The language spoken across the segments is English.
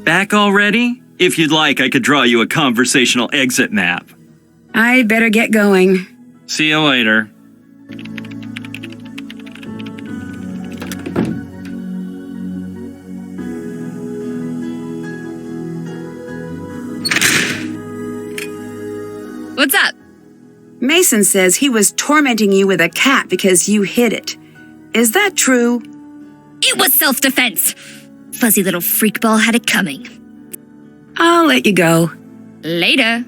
Back already? If you'd like, I could draw you a conversational exit map. I'd better get going. See you later. What's up? Mason says he was tormenting you with a cat because you hid it. Is that true? It was self-defense. Fuzzy little freakball had it coming. I'll let you go. Later.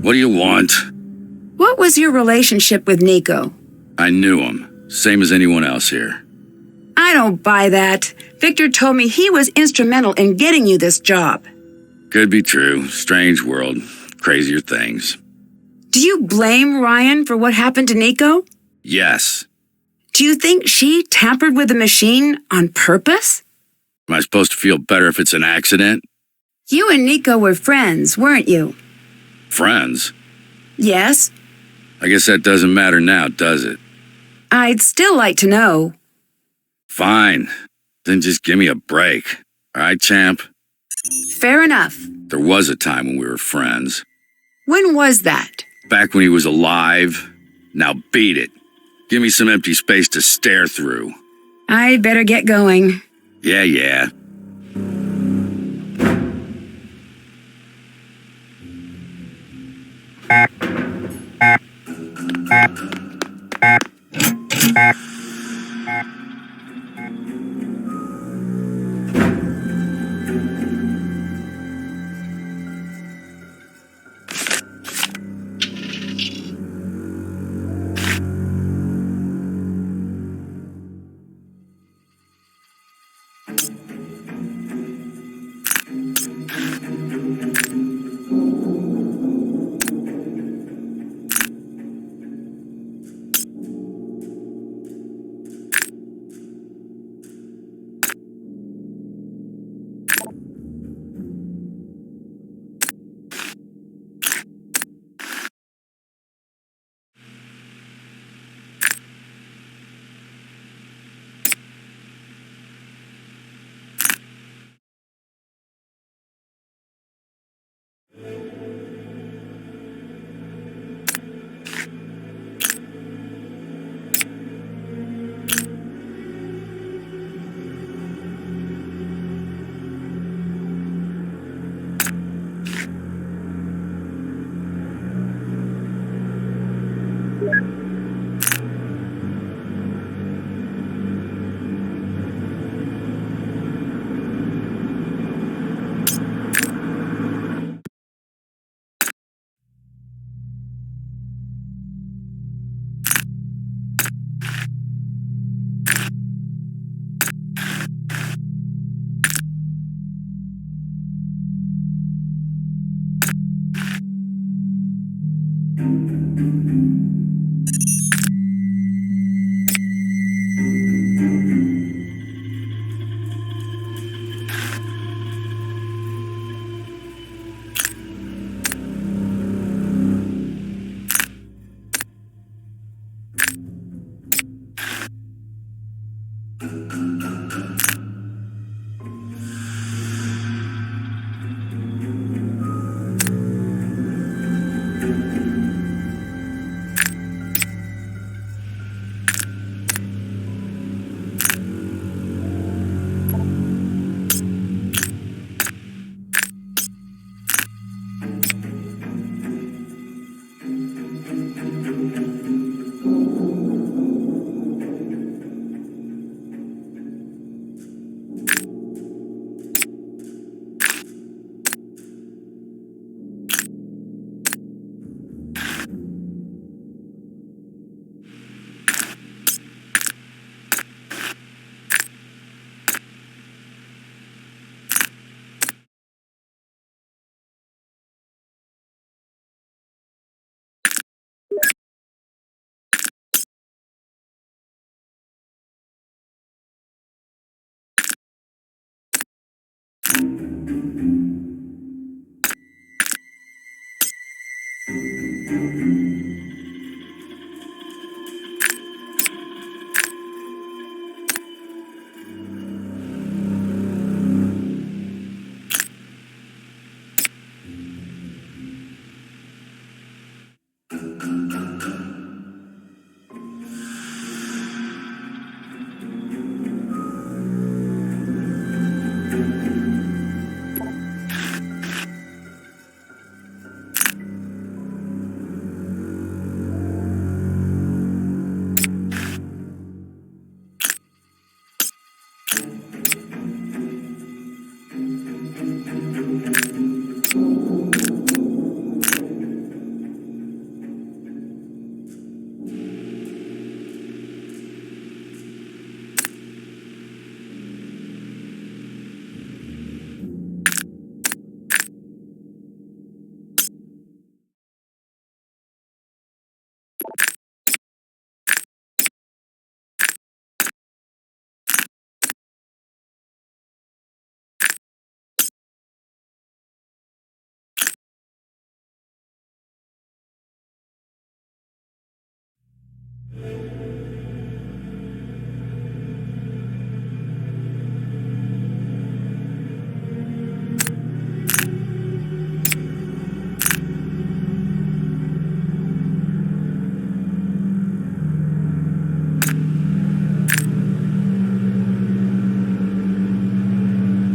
What do you want? What was your relationship with Nico? I knew him, same as anyone else here. I don't buy that. Victor told me he was instrumental in getting you this job. Could be true. Strange world. Crazier things. Do you blame Ryan for what happened to Nico? Yes. Do you think she tampered with the machine on purpose? Am I supposed to feel better if it's an accident? You and Nico were friends, weren't you? Friends? Yes. I guess that doesn't matter now, does it? I'd still like to know. Fine. Then just give me a break. All right, champ? Fair enough. There was a time when we were friends. When was that? Back when he was alive. Now beat it. Give me some empty space to stare through. I'd better get going. Yeah.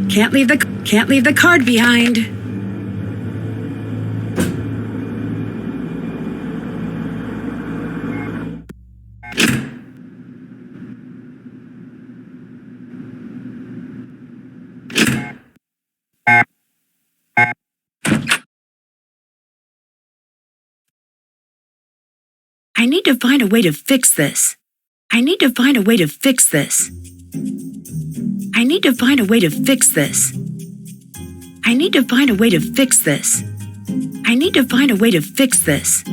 Can't leave the card behind. I need to find a way to fix this. I need to find a way to fix this. I need to find a way to fix this. I need to find a way to fix this. I need to find a way to fix this.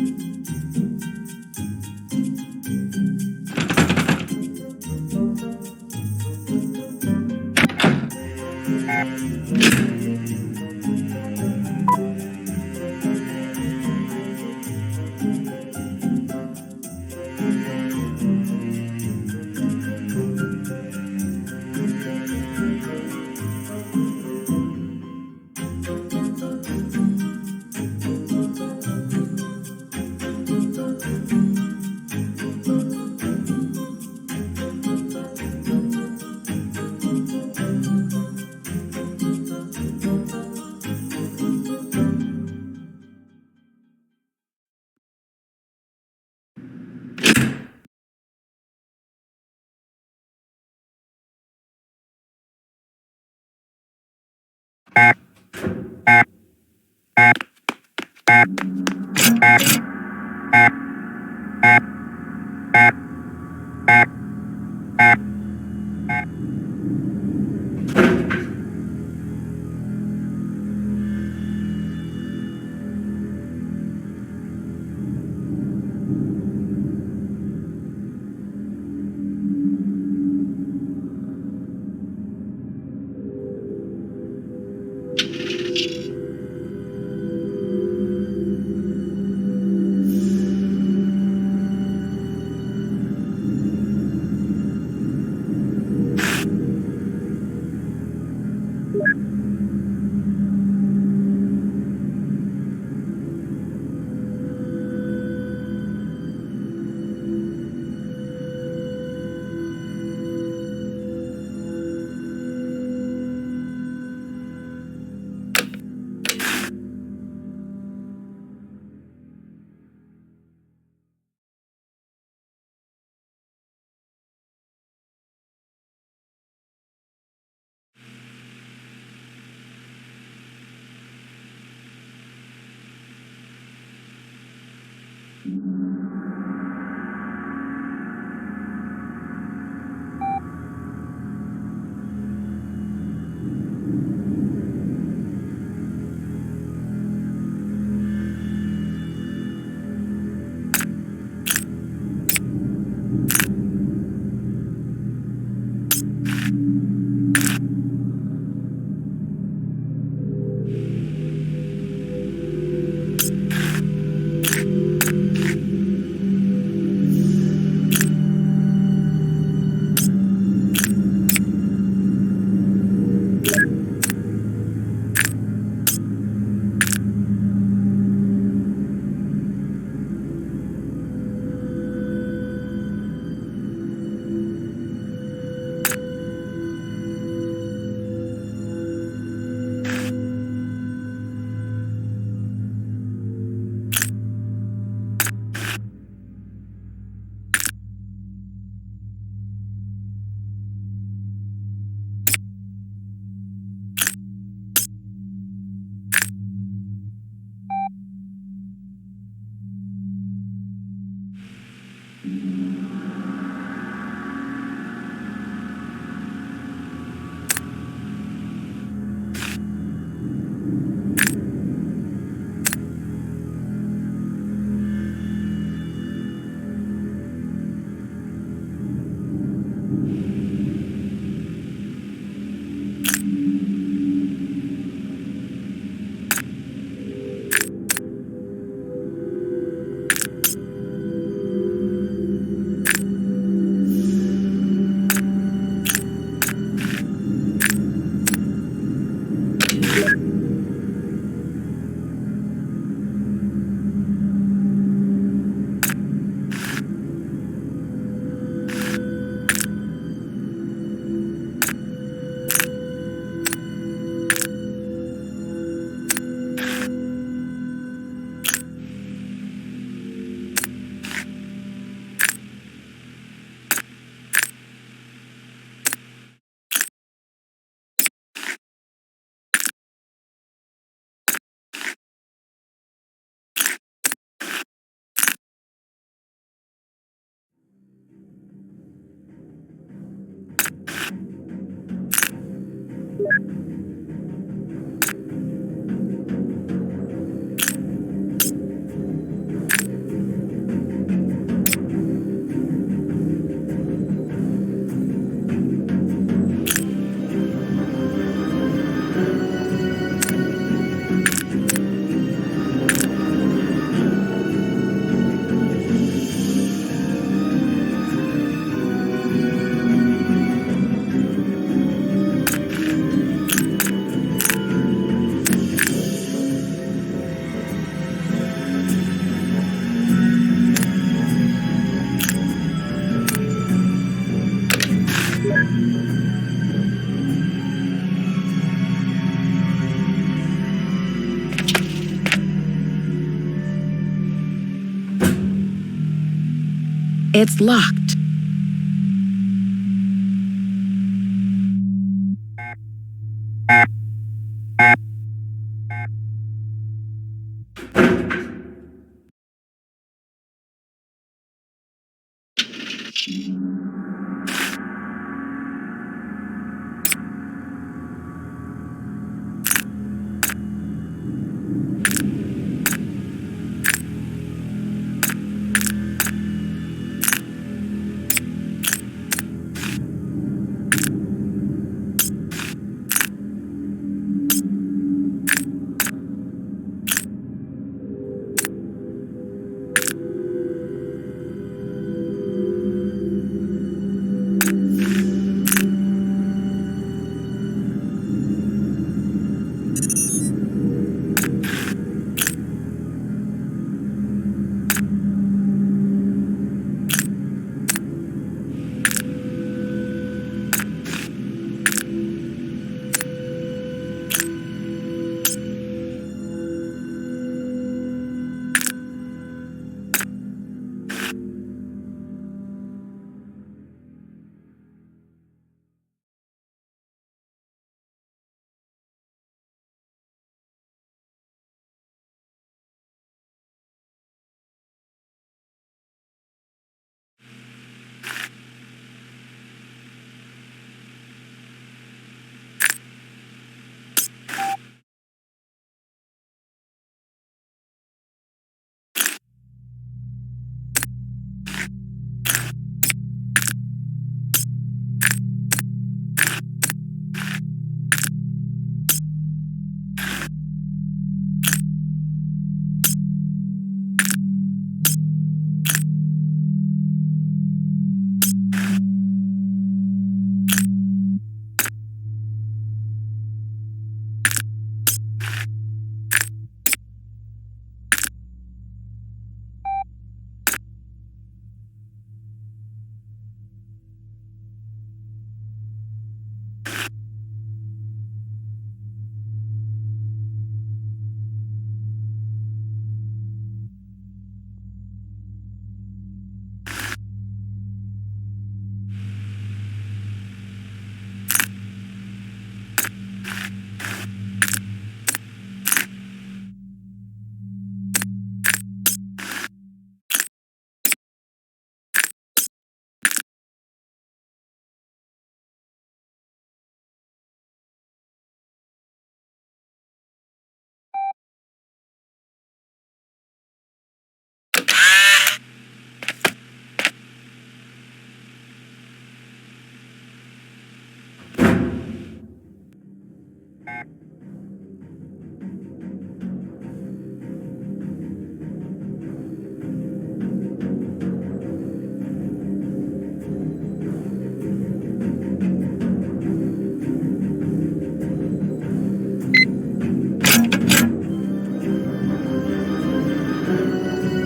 It's locked.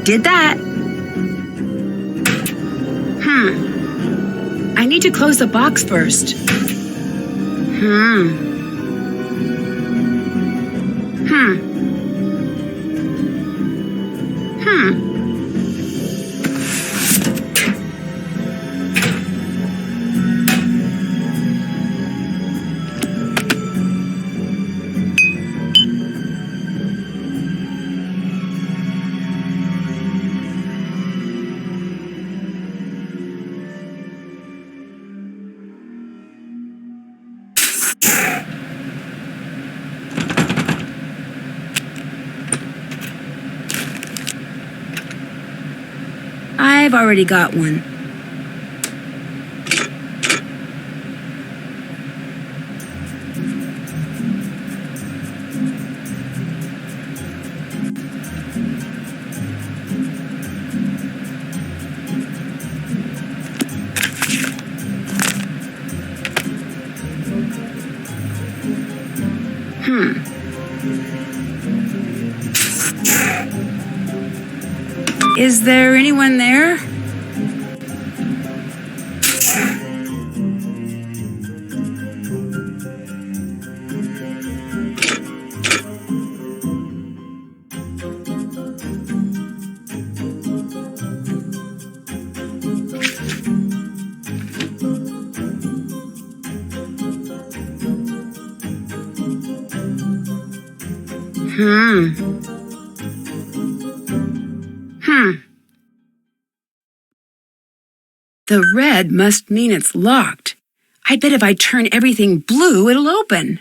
Did that. I need to close the box first. I've already got one. Is there anyone there? The red must mean it's locked. I bet if I turn everything blue, it'll open.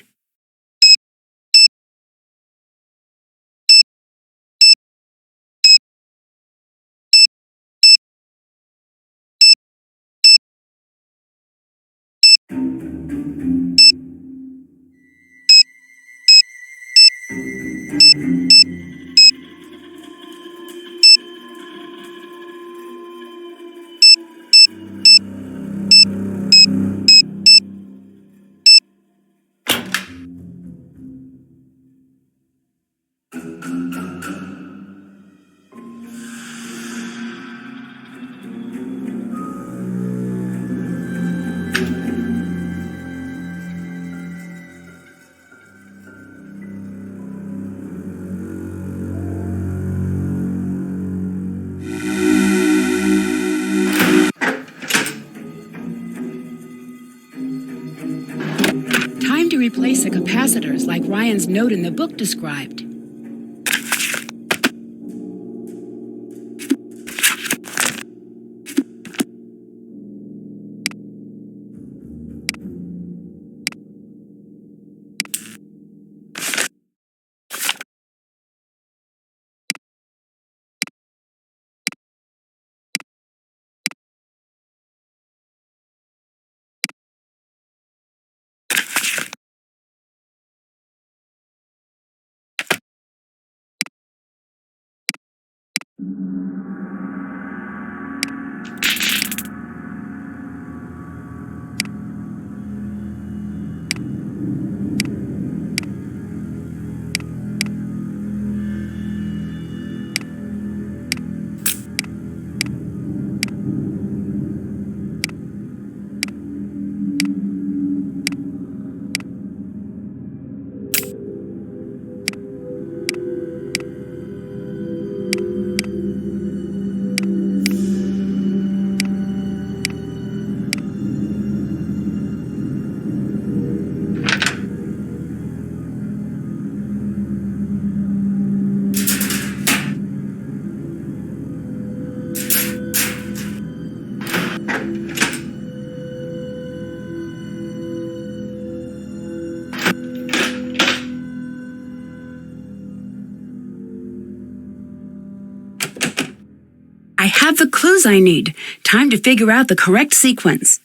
Time to replace the capacitors like Ryan's note in the book described. I have the clues I need. Time to figure out the correct sequence.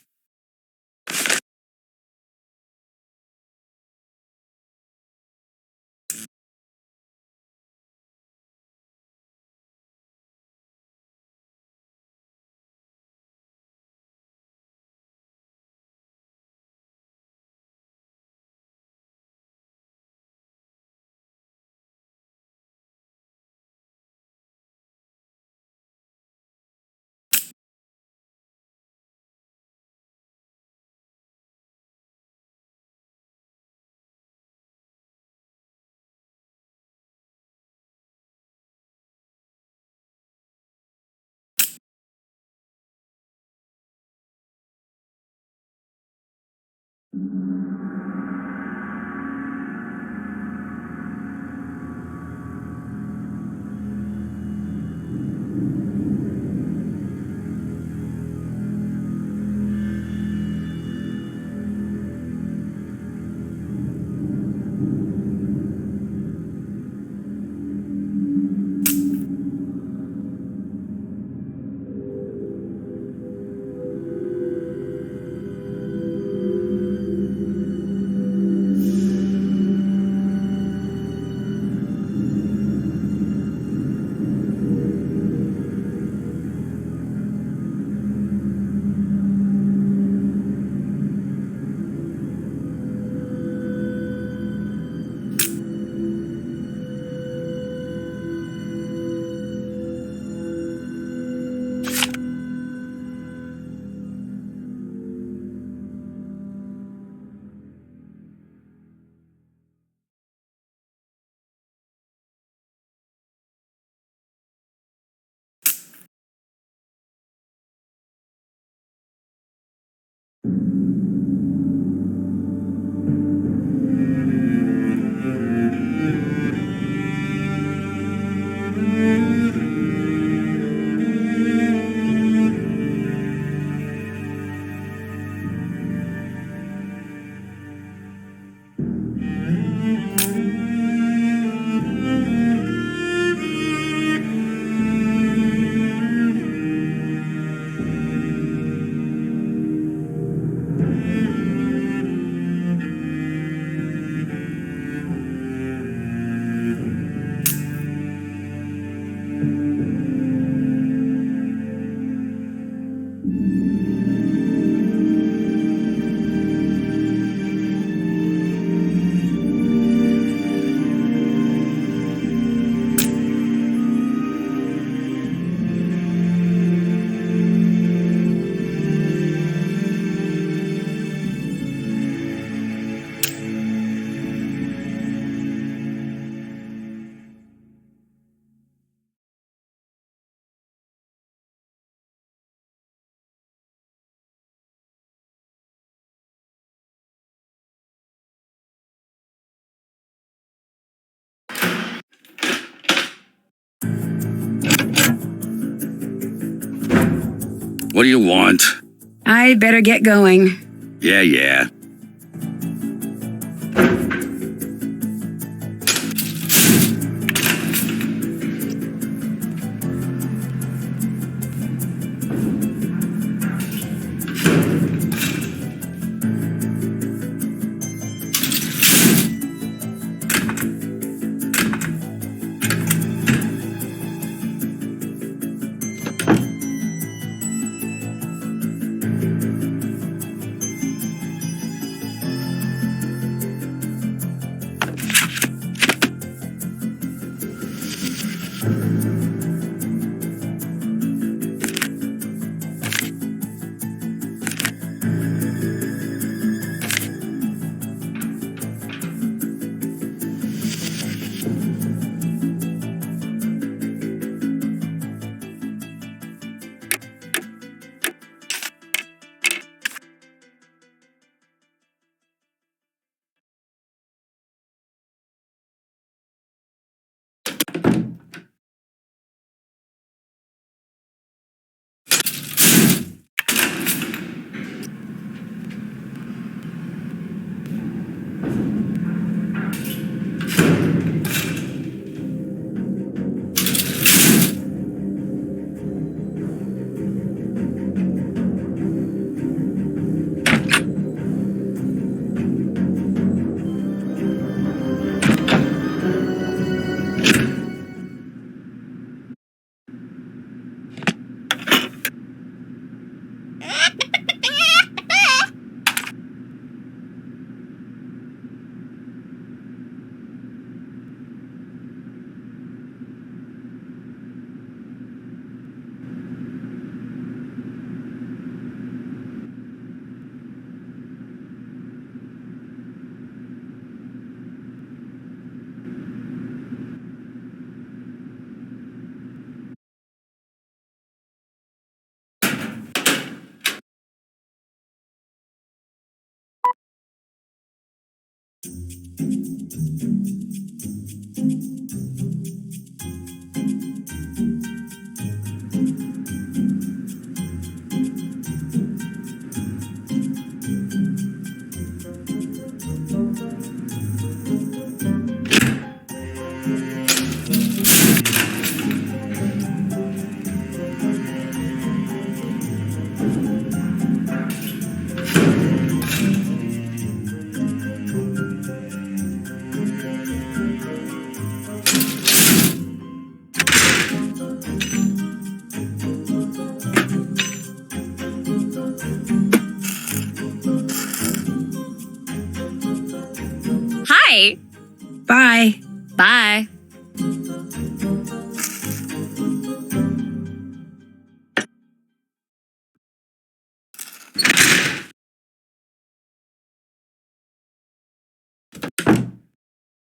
What do you want? I better get going. Yeah. Hi. Bye. Bye.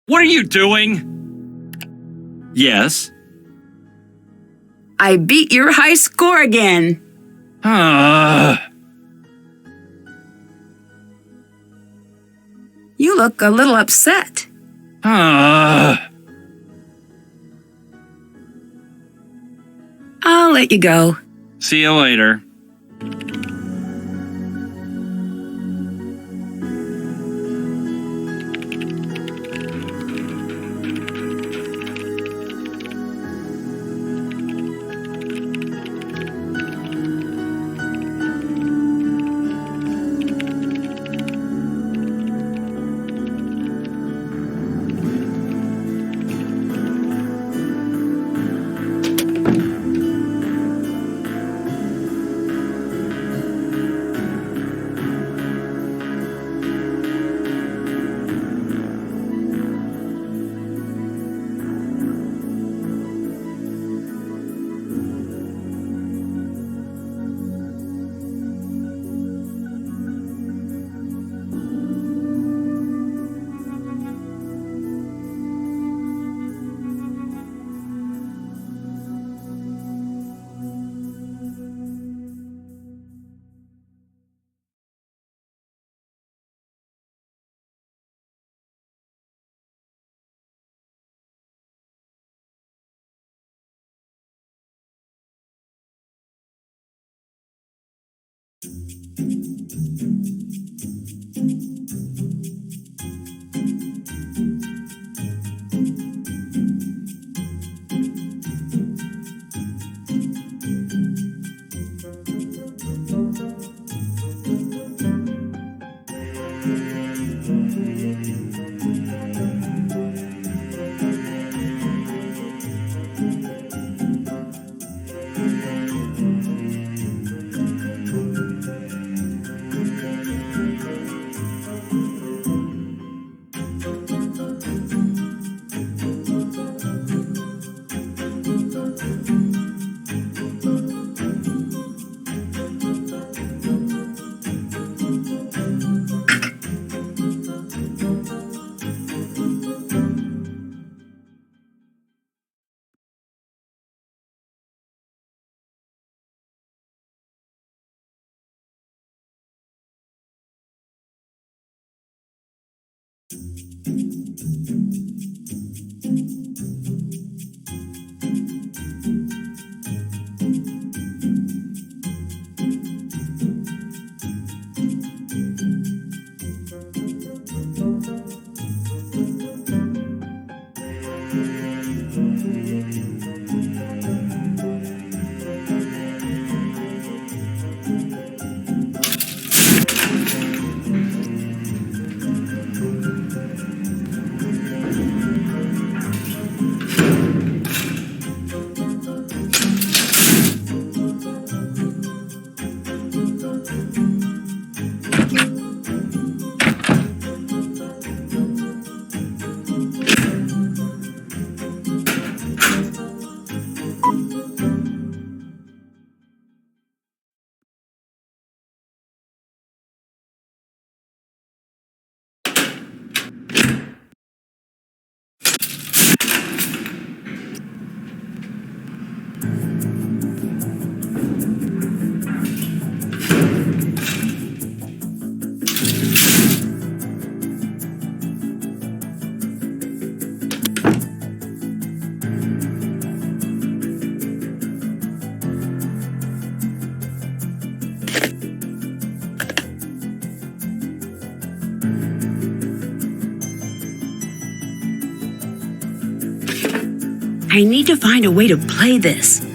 What are you doing? Yes. I beat your high score again. You look a little upset. Ah. I'll let you go. See you later. I need to find a way to play this.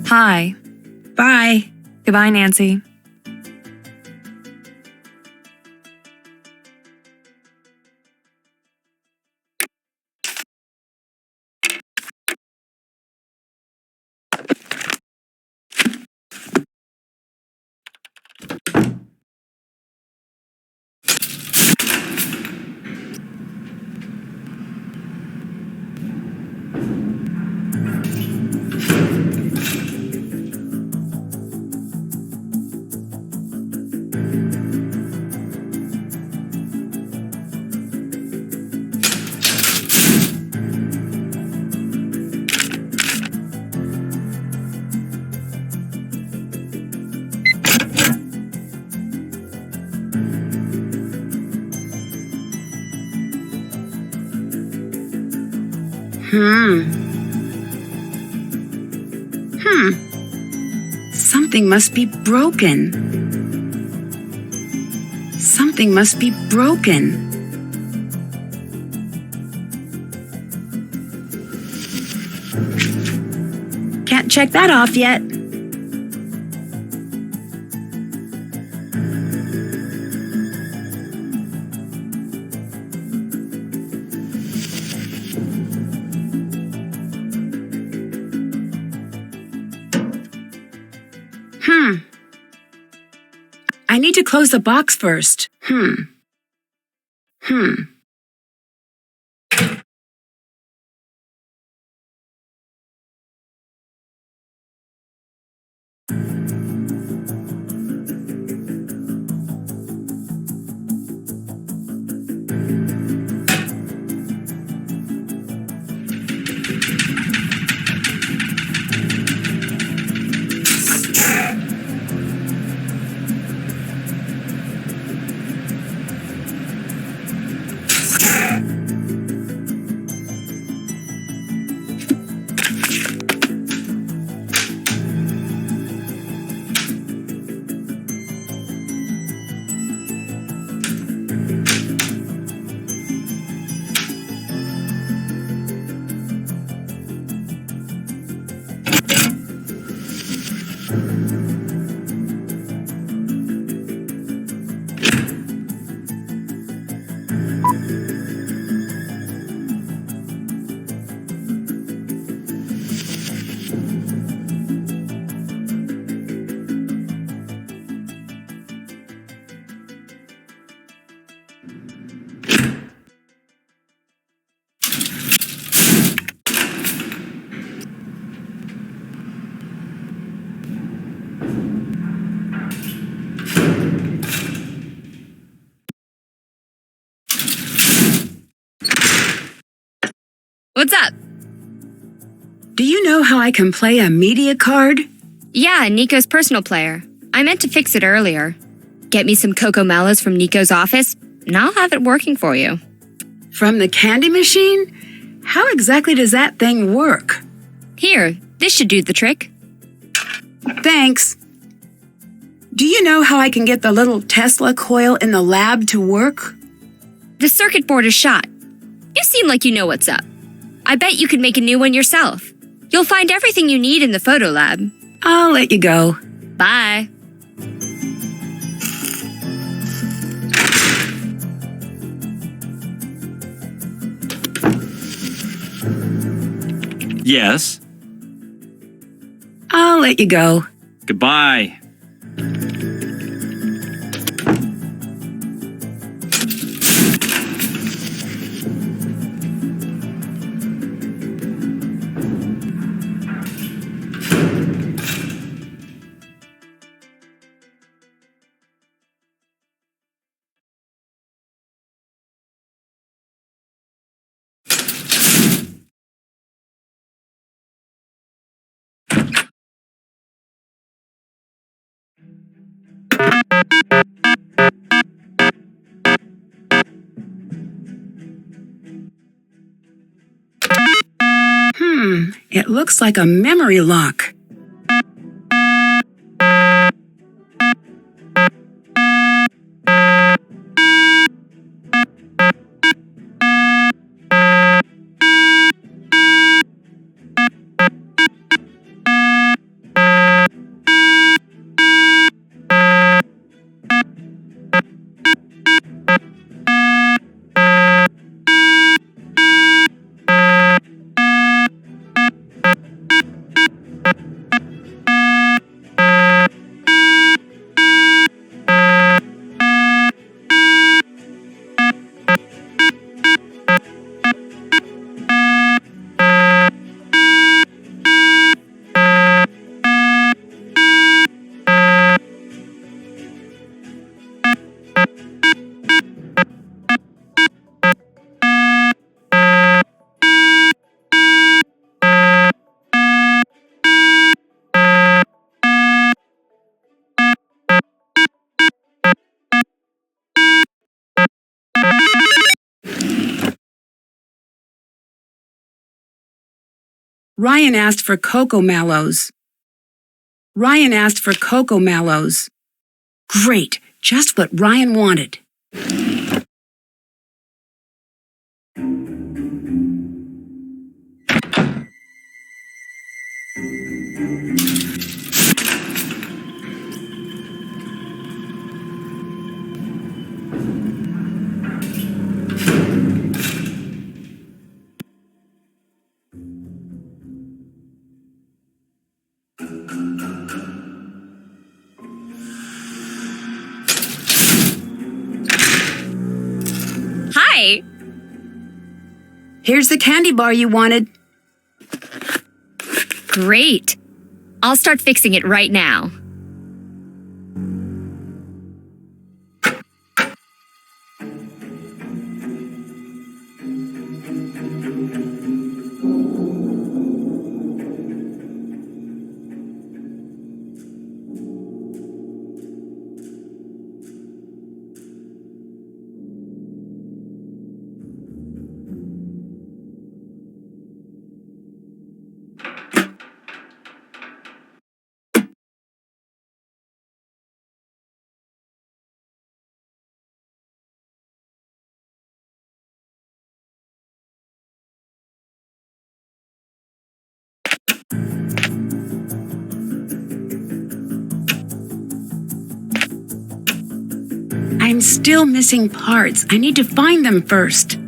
Hi. Bye. Goodbye, Nancy. Something must be broken. Something must be broken. Can't check that off yet. I need to close the box first. What's up? Do you know how I can play a media card? Yeah, Nico's personal player. I meant to fix it earlier. Get me some Coco Mellows from Nico's office, and I'll have it working for you. From the candy machine? How exactly does that thing work? Here, this should do the trick. Thanks. Do you know how I can get the little Tesla coil in the lab to work? The circuit board is shot. You seem like you know what's up. I bet you could make a new one yourself. You'll find everything you need in the photo lab. I'll let you go. Bye. Yes. I'll let you go. Goodbye. It looks like a memory lock. Ryan asked for cocoa mallows. Ryan asked for cocoa mallows. Great, just what Ryan wanted. Hi! Here's the candy bar you wanted. Great. I'll start fixing it right now. I'm still missing parts. I need to find them first.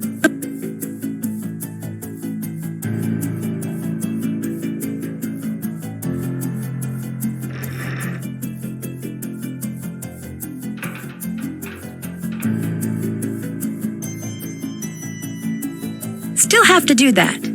Still have to do that.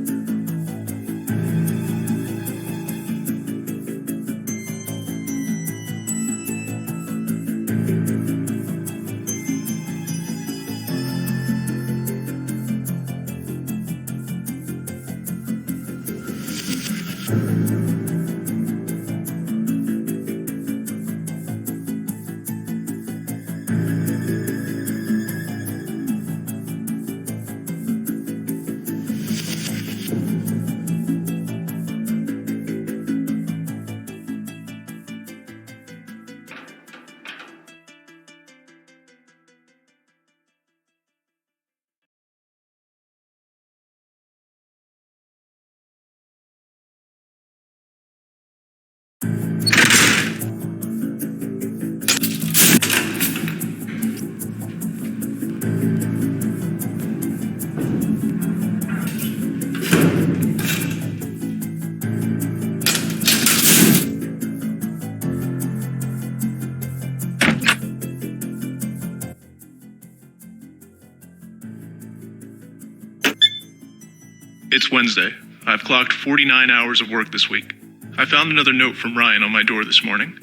It's Wednesday. I've clocked 49 hours of work this week. I found another note from Ryan on my door this morning.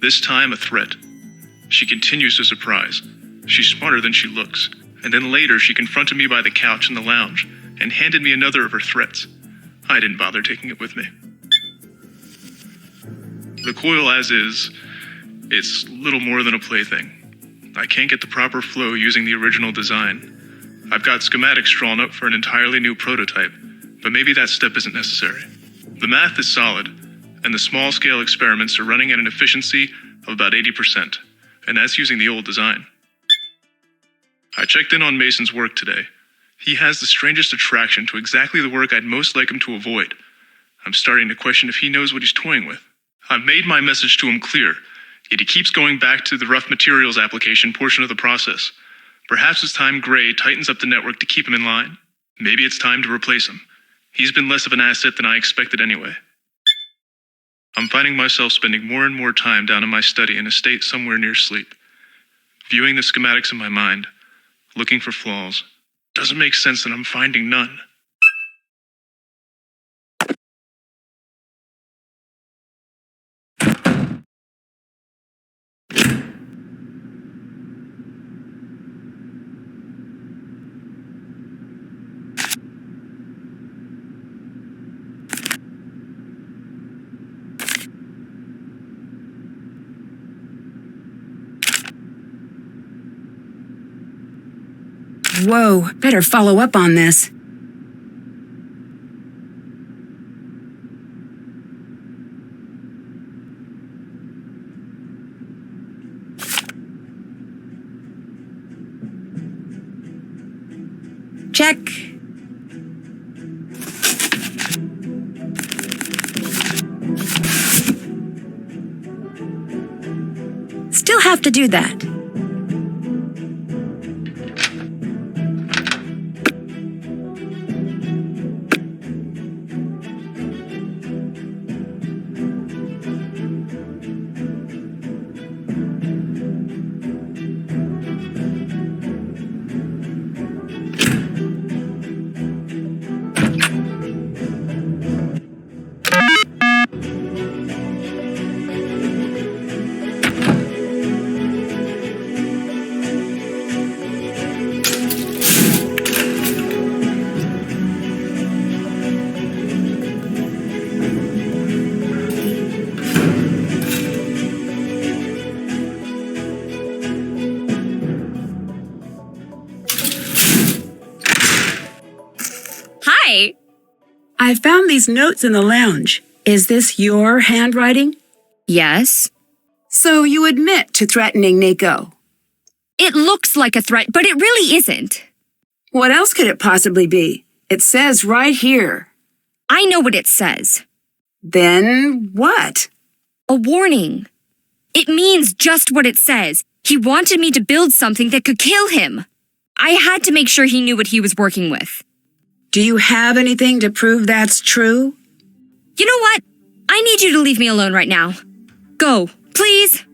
This time a threat. She continues to surprise. She's smarter than she looks. And then later she confronted me by the couch in the lounge and handed me another of her threats. I didn't bother taking it with me. The coil as is, it's little more than a plaything. I can't get the proper flow using the original design. I've got schematics drawn up for an entirely new prototype, but maybe that step isn't necessary. The math is solid, and the small-scale experiments are running at an efficiency of about 80%, and that's using the old design. I checked in on Mason's work today. He has the strangest attraction to exactly the work I'd most like him to avoid. I'm starting to question if he knows what he's toying with. I've made my message to him clear, yet he keeps going back to the rough materials application portion of the process. Perhaps it's time Gray tightens up the network to keep him in line. Maybe it's time to replace him. He's been less of an asset than I expected anyway. I'm finding myself spending more and more time down in my study in a state somewhere near sleep. Viewing the schematics in my mind, looking for flaws. Doesn't make sense that I'm finding none. Whoa, better follow up on this. check. Still have to do that. Hi. I found these notes in the lounge. Is this your handwriting? Yes. So you admit to threatening Nico. It looks like a threat, but it really isn't. What else could it possibly be? It says right here. I know what it says. Then what? A warning. It means just what it says. He wanted me to build something that could kill him. I had to make sure he knew what he was working with. Do you have anything to prove that's true? You know what? I need you to leave me alone right now. Go, please.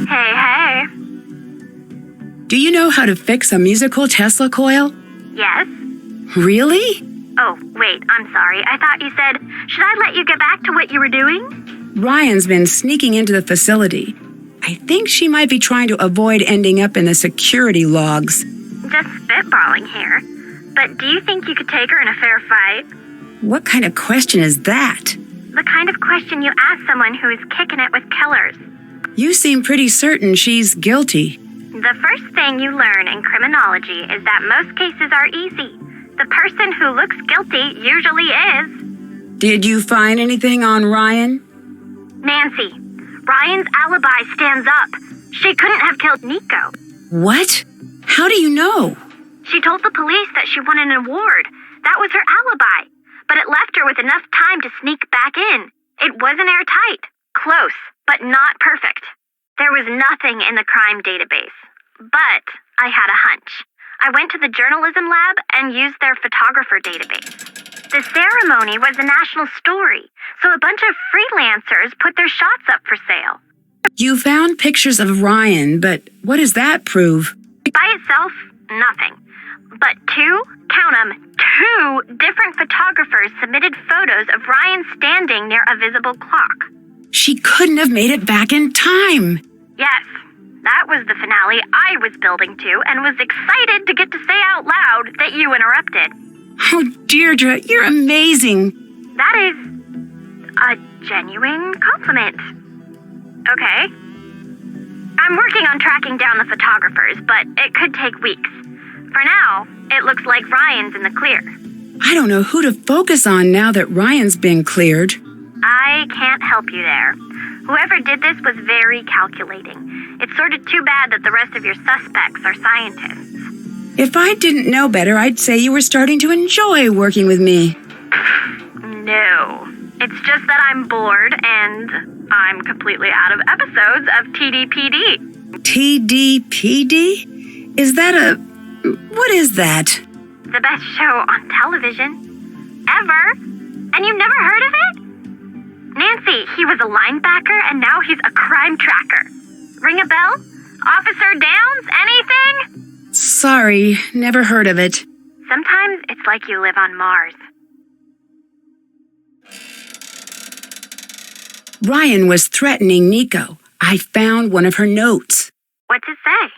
Hey. Do you know how to fix a musical Tesla coil? Yes? Really? Oh, wait, I'm sorry. I thought you said, should I let you get back to what you were doing? Ryan's been sneaking into the facility. I think she might be trying to avoid ending up in the security logs. Just spitballing here. But do you think you could take her in a fair fight? What kind of question is that? The kind of question you ask someone who is kicking it with killers. You seem pretty certain she's guilty. The first thing you learn in criminology is that most cases are easy. The person who looks guilty usually is. Did you find anything on Ryan? Nancy, Ryan's alibi stands up. She couldn't have killed Nico. What? How do you know? She told the police that she won an award. That was her alibi. But it left her with enough time to sneak back in. It wasn't airtight. Close, but not perfect. There was nothing in the crime database. But I had a hunch. I went to the journalism lab and used their photographer database. The ceremony was a national story, so a bunch of freelancers put their shots up for sale. You found pictures of Ryan, but what does that prove? By itself, nothing. But count 'em, two different photographers submitted photos of Ryan standing near a visible clock. She couldn't have made it back in time. Yes, that was the finale I was building to and was excited to get to say out loud that you interrupted. Oh, Deirdre, you're amazing. That is a genuine compliment. Okay. I'm working on tracking down the photographers, but it could take weeks. For now, it looks like Ryan's in the clear. I don't know who to focus on now that Ryan's been cleared. I can't help you there. Whoever did this was very calculating. It's sort of too bad that the rest of your suspects are scientists. If I didn't know better, I'd say you were starting to enjoy working with me. No. It's just that I'm bored and I'm completely out of episodes of TDPD. TDPD? Is that a... What is that? The best show on television. Ever. And you've never heard of it? Nancy, he was a linebacker and now he's a crime tracker. Ring a bell? Officer Downs? Anything? Sorry, never heard of it. Sometimes it's like you live on Mars. Ryan was threatening Nico. I found one of her notes. What's it say?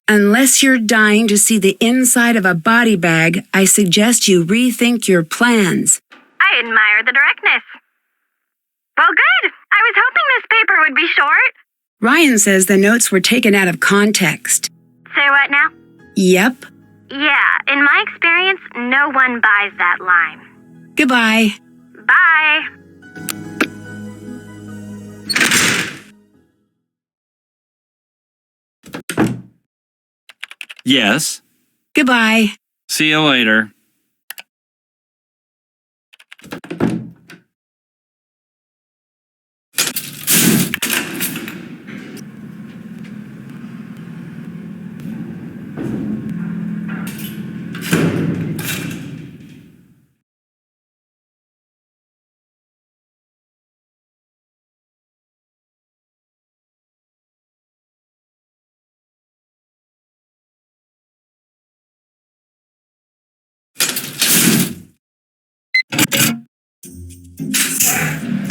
Unless you're dying to see the inside of a body bag, I suggest you rethink your plans. I admire the directness. Well, good. I was hoping this paper would be short. Ryan says the notes were taken out of context. Say what now? Yep. Yeah, in my experience, no one buys that line. Goodbye. Bye. Yes. Goodbye. See you later.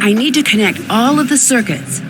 I need to connect all of the circuits.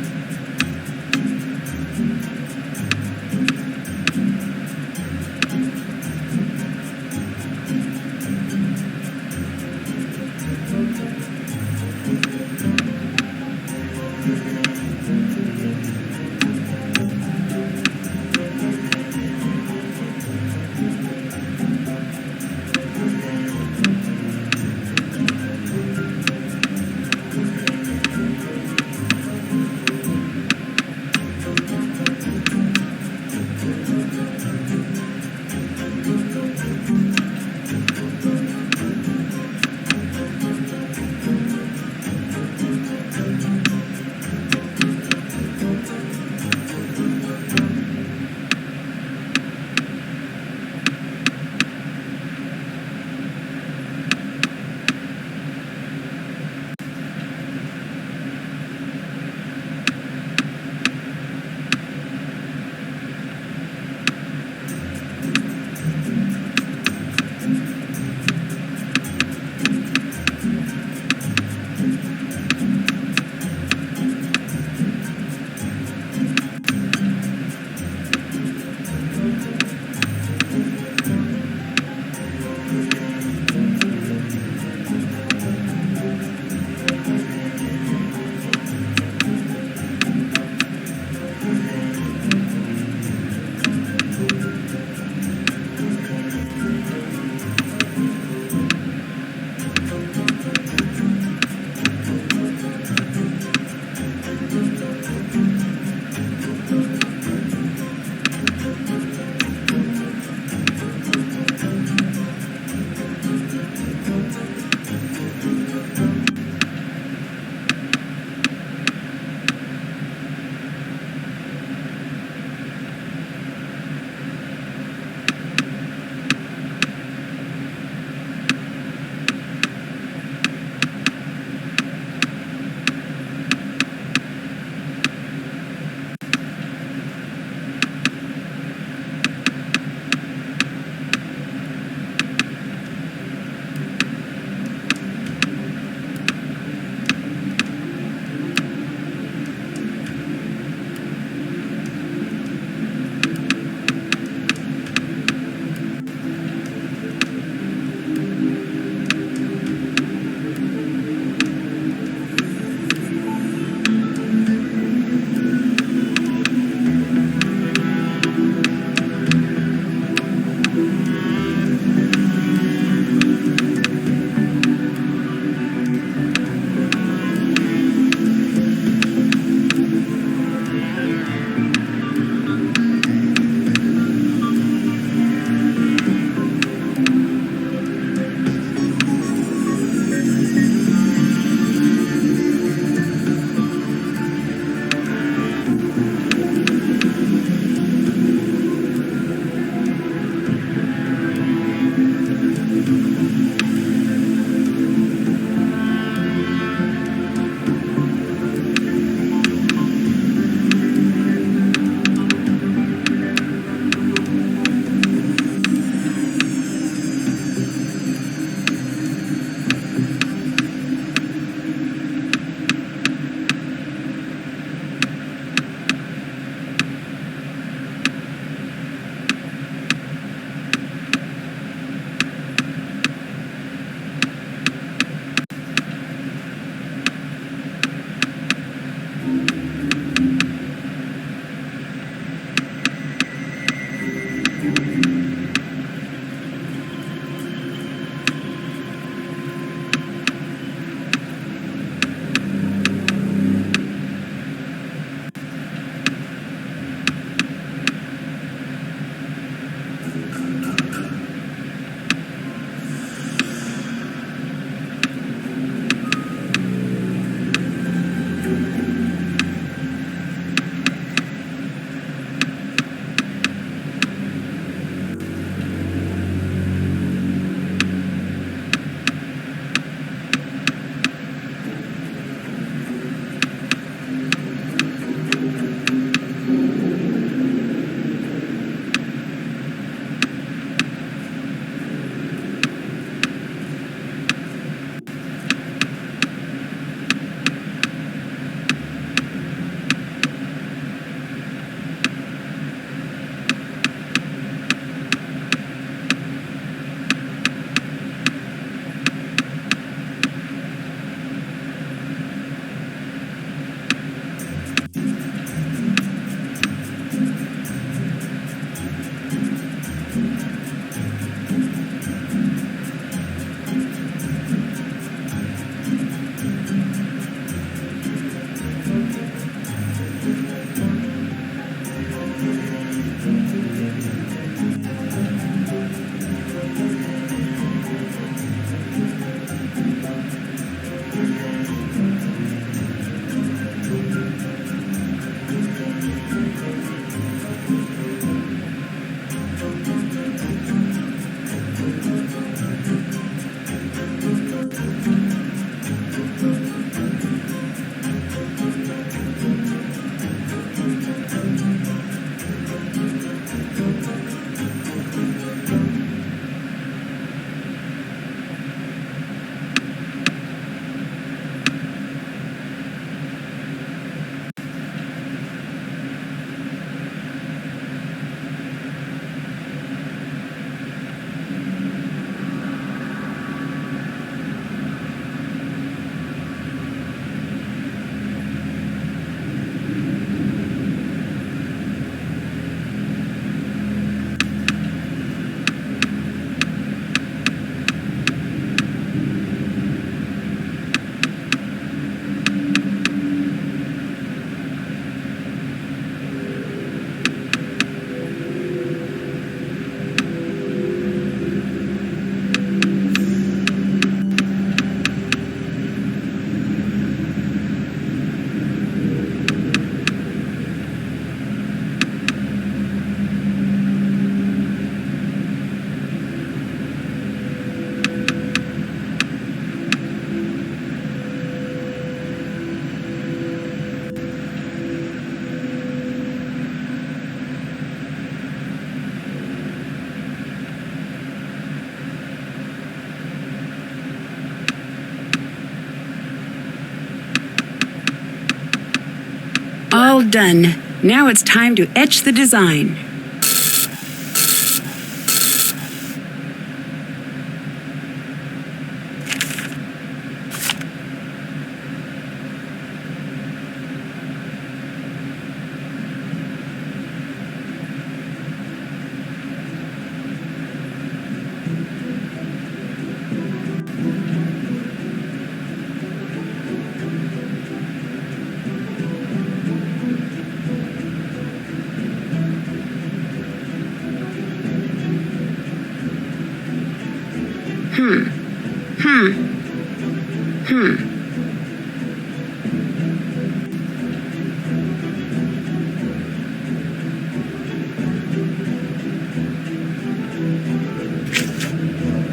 All done. Now it's time to etch the design.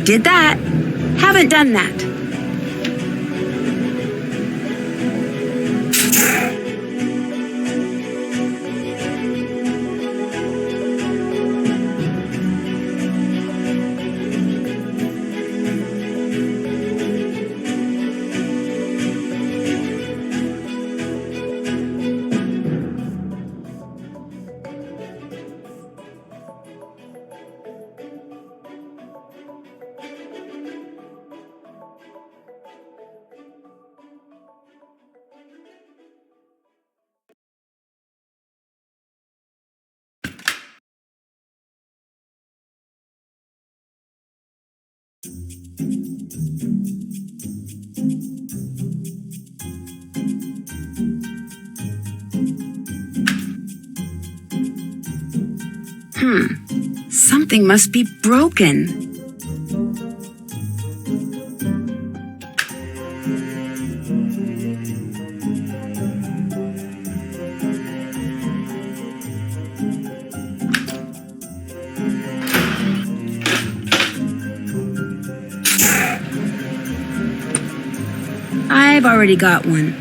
Did that. Haven't done that. Something must be broken. I've already got one.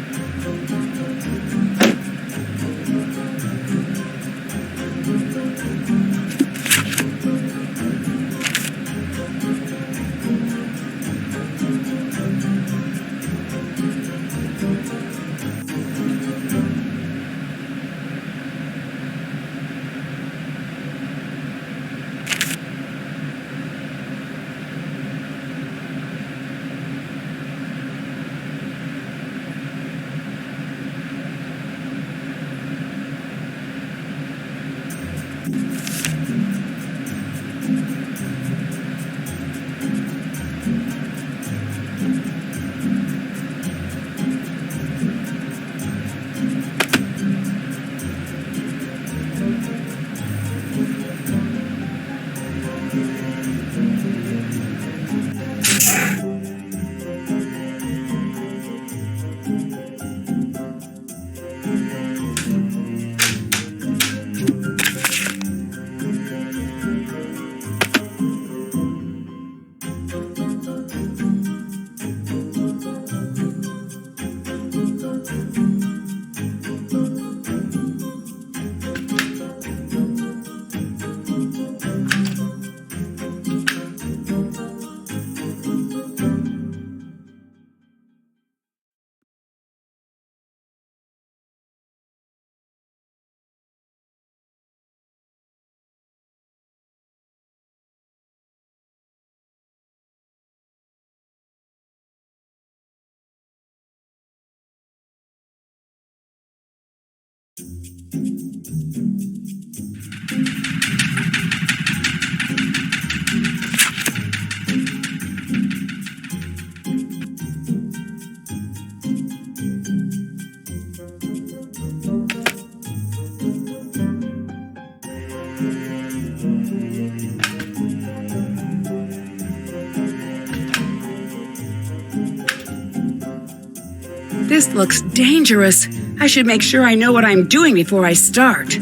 This looks dangerous. I should make sure I know what I'm doing before I start.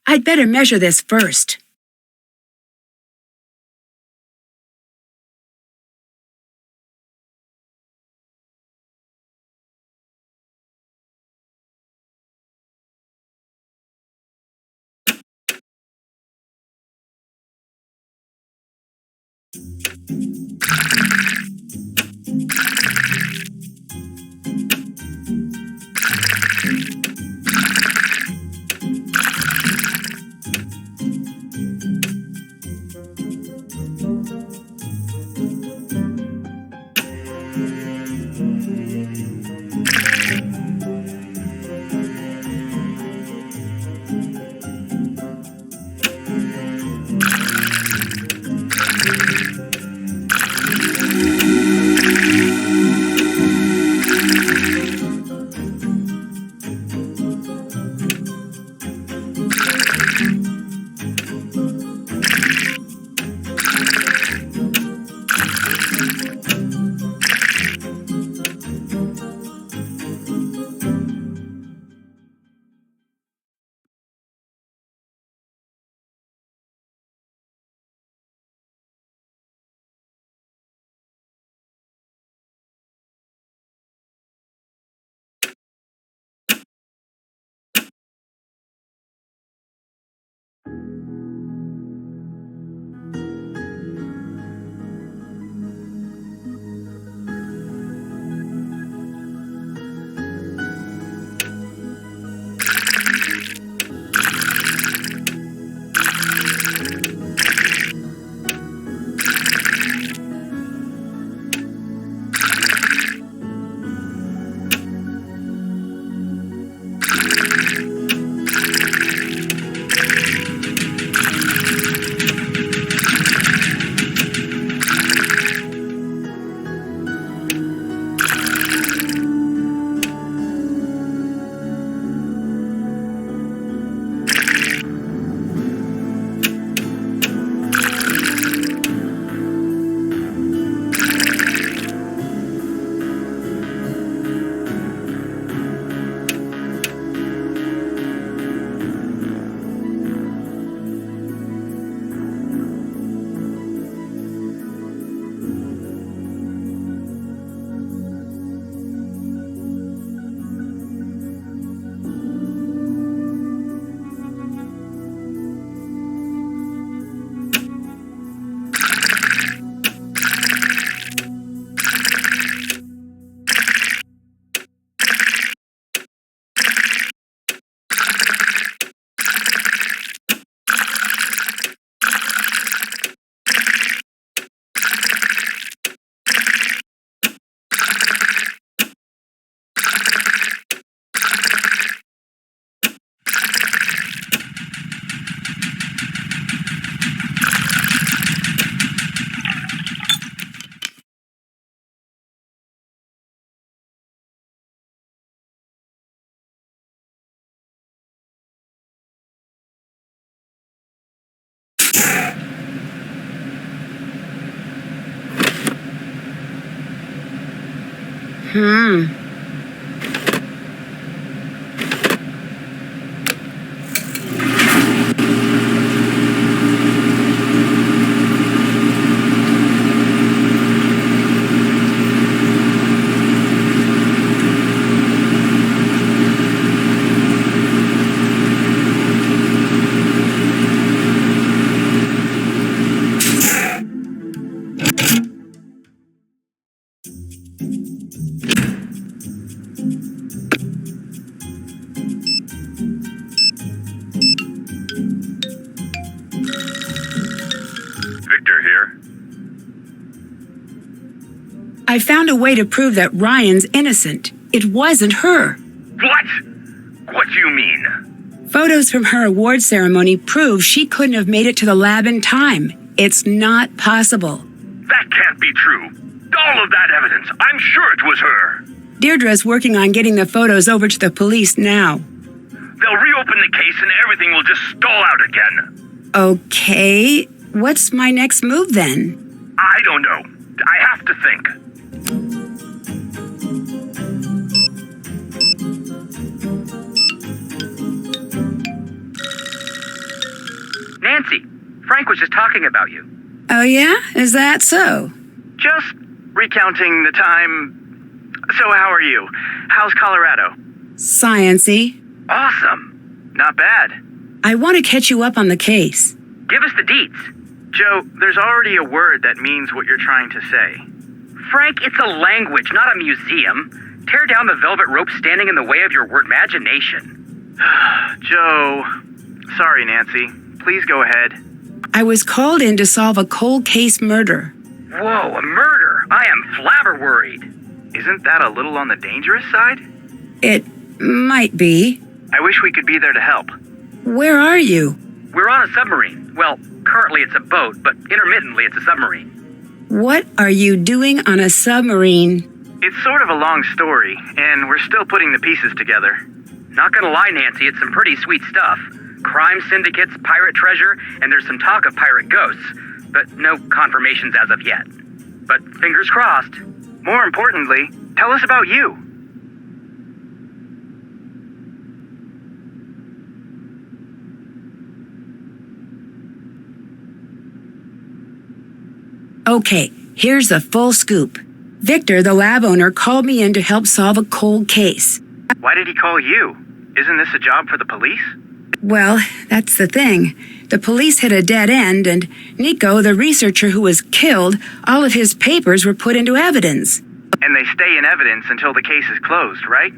I'd better measure this first. I found a way to prove that Ryan's innocent. It wasn't her. What? What do you mean? Photos from her award ceremony prove she couldn't have made it to the lab in time. It's not possible. That can't be true. All of that evidence, I'm sure it was her. Deirdre's working on getting the photos over to the police now. They'll reopen the case and everything will just stall out again. Okay, what's my next move then? I don't know. I have to think. Nancy, Frank was just talking about you. Oh yeah? Is that so? Just recounting the time. So how are you? How's Colorado? Science-y. Awesome. Not bad. I want to catch you up on the case. Give us the deets. Joe, there's already a word that means what you're trying to say. Frank, it's a language, not a museum. Tear down the velvet rope standing in the way of your word imagination. Joe. Sorry, Nancy. Please go ahead. I was called in to solve a cold case murder. Whoa, a murder. I am flabber worried. Isn't that a little on the dangerous side? It might be. I wish we could be there to help. Where are you? We're on a submarine. Well, currently it's a boat, but intermittently it's a submarine. What are you doing on a submarine? It's sort of a long story, and we're still putting the pieces together. Not gonna lie, Nancy, it's some pretty sweet stuff. Crime syndicates, pirate treasure, and there's some talk of pirate ghosts, but no confirmations as of yet. But fingers crossed. More importantly, tell us about you. Okay, here's the full scoop. Victor, the lab owner, called me in to help solve a cold case. Why did he call you? Isn't this a job for the police? Well, that's the thing. The police hit a dead end, and Nico, the researcher who was killed, all of his papers were put into evidence. And they stay in evidence until the case is closed, right?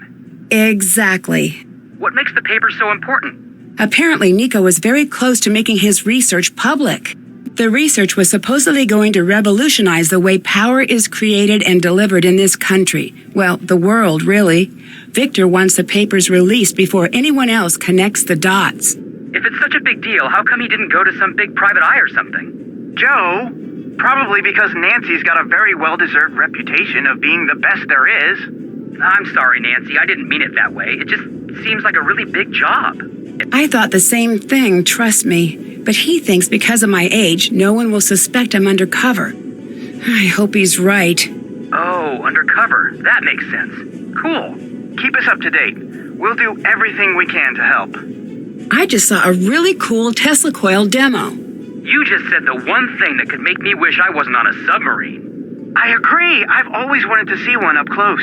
Exactly. What makes the papers so important? Apparently, Nico was very close to making his research public. The research was supposedly going to revolutionize the way power is created and delivered in this country. Well, the world, really. Victor wants the papers released before anyone else connects the dots. If it's such a big deal, how come he didn't go to some big private eye or something? Joe, probably because Nancy's got a very well-deserved reputation of being the best there is. I'm sorry, Nancy. I didn't mean it that way. It just seems like a really big job. I thought the same thing, trust me. But he thinks because of my age, no one will suspect I'm undercover. I hope he's right. Oh, undercover. That makes sense. Cool. Keep us up to date. We'll do everything we can to help. I just saw a really cool Tesla coil demo. You just said the one thing that could make me wish I wasn't on a submarine. I agree. I've always wanted to see one up close.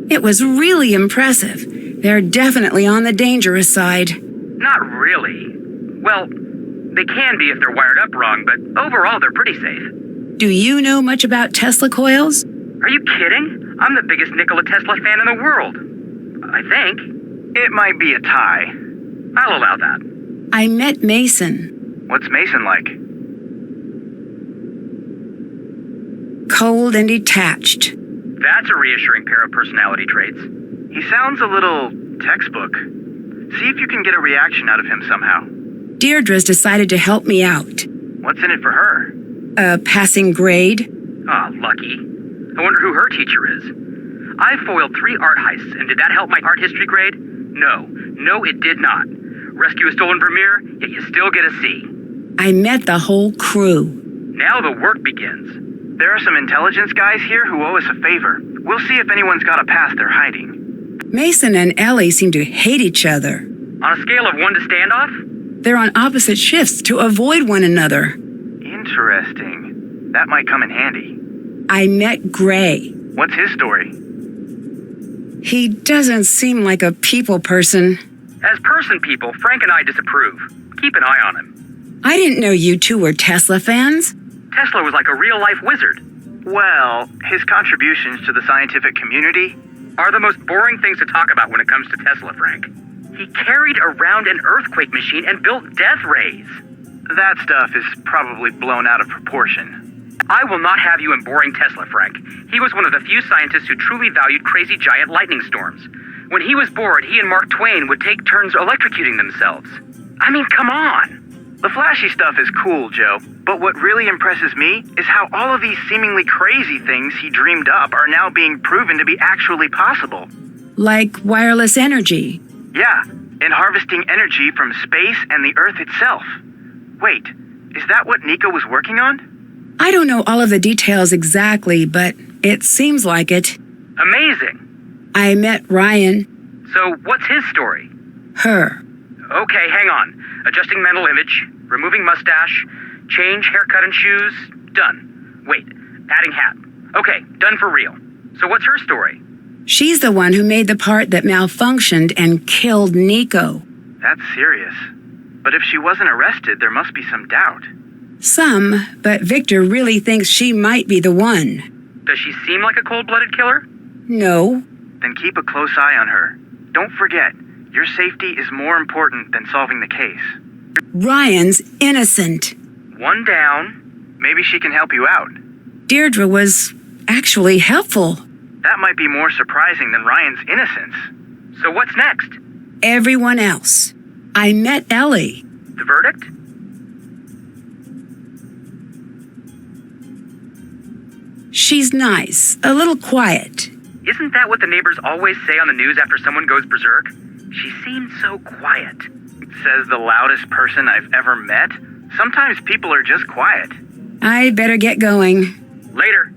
It was really impressive. They're definitely on the dangerous side. Not really. Well, they can be if they're wired up wrong, but overall they're pretty safe. Do you know much about Tesla coils? Are you kidding? I'm the biggest Nikola Tesla fan in the world. I think. It might be a tie. I'll allow that. I met Mason. What's Mason like? Cold and detached. That's a reassuring pair of personality traits. He sounds a little textbook. See if you can get a reaction out of him somehow. Deirdre's decided to help me out. What's in it for her? A passing grade? Ah, lucky. I wonder who her teacher is. I foiled 3 art heists, and did that help my art history grade? No, it did not. Rescue a stolen Vermeer, yet you still get a C. I met the whole crew. Now the work begins. There are some intelligence guys here who owe us a favor. We'll see if anyone's got a past they're hiding. Mason and Ellie seem to hate each other. On a scale of 1 to standoff? They're on opposite shifts to avoid one another. Interesting. That might come in handy. I met Gray. What's his story? He doesn't seem like a people person. As person people, Frank and I disapprove. Keep an eye on him. I didn't know you two were Tesla fans. Tesla was like a real-life wizard. Well, his contributions to the scientific community are the most boring things to talk about when it comes to Tesla, Frank. He carried around an earthquake machine and built death rays. That stuff is probably blown out of proportion. I will not have you in boring Tesla, Frank. He was one of the few scientists who truly valued crazy giant lightning storms. When he was bored, he and Mark Twain would take turns electrocuting themselves. I mean, come on. The flashy stuff is cool, Joe, but what really impresses me is how all of these seemingly crazy things he dreamed up are now being proven to be actually possible. Like wireless energy. Yeah, and harvesting energy from space and the Earth itself. Wait, is that what Nico was working on? I don't know all of the details exactly, but it seems like it. Amazing. I met Ryan. So, what's his story? Her. Okay, hang on. Adjusting mental image, removing mustache, change haircut and shoes, done. Wait, adding hat. Okay, done for real. So what's her story? She's the one who made the part that malfunctioned and killed Nico. That's serious. But if she wasn't arrested, there must be some doubt. Some, but Victor really thinks she might be the one. Does she seem like a cold-blooded killer? No. Then keep a close eye on her. Don't forget, your safety is more important than solving the case. Ryan's innocent. One down. Maybe she can help you out. Deirdre was actually helpful. That might be more surprising than Ryan's innocence. So what's next? Everyone else. I met Ellie. The verdict? She's nice, a little quiet. Isn't that what the neighbors always say on the news after someone goes berserk? She seemed so quiet. Says the loudest person I've ever met. Sometimes people are just quiet. I better get going. Later.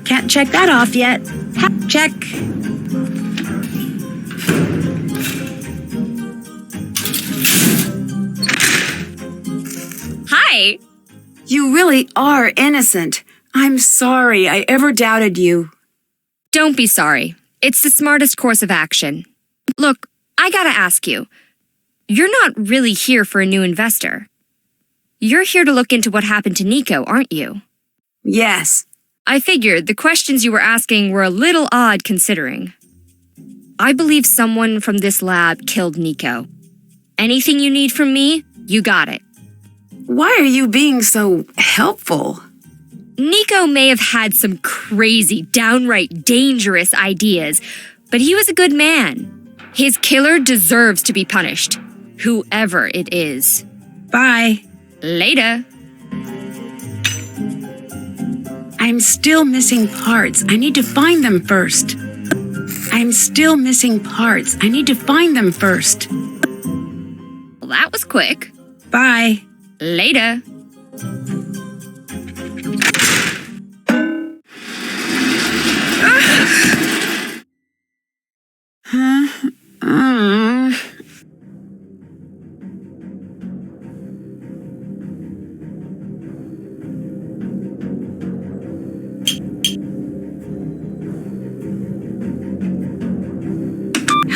Can't check that off yet. Check. Hi. You really are innocent. I'm sorry I ever doubted you. Don't be sorry. It's the smartest course of action. Look, I gotta ask you. You're not really here for a new investor. You're here to look into what happened to Nico, aren't you? Yes. I figured the questions you were asking were a little odd considering. I believe someone from this lab killed Nico. Anything you need from me, you got it. Why are you being so helpful? Nico may have had some crazy, downright dangerous ideas, but he was a good man. His killer deserves to be punished, whoever it is. Bye. Later. I'm still missing parts. I need to find them first. I'm still missing parts. I need to find them first. Well, that was quick. Bye. Later.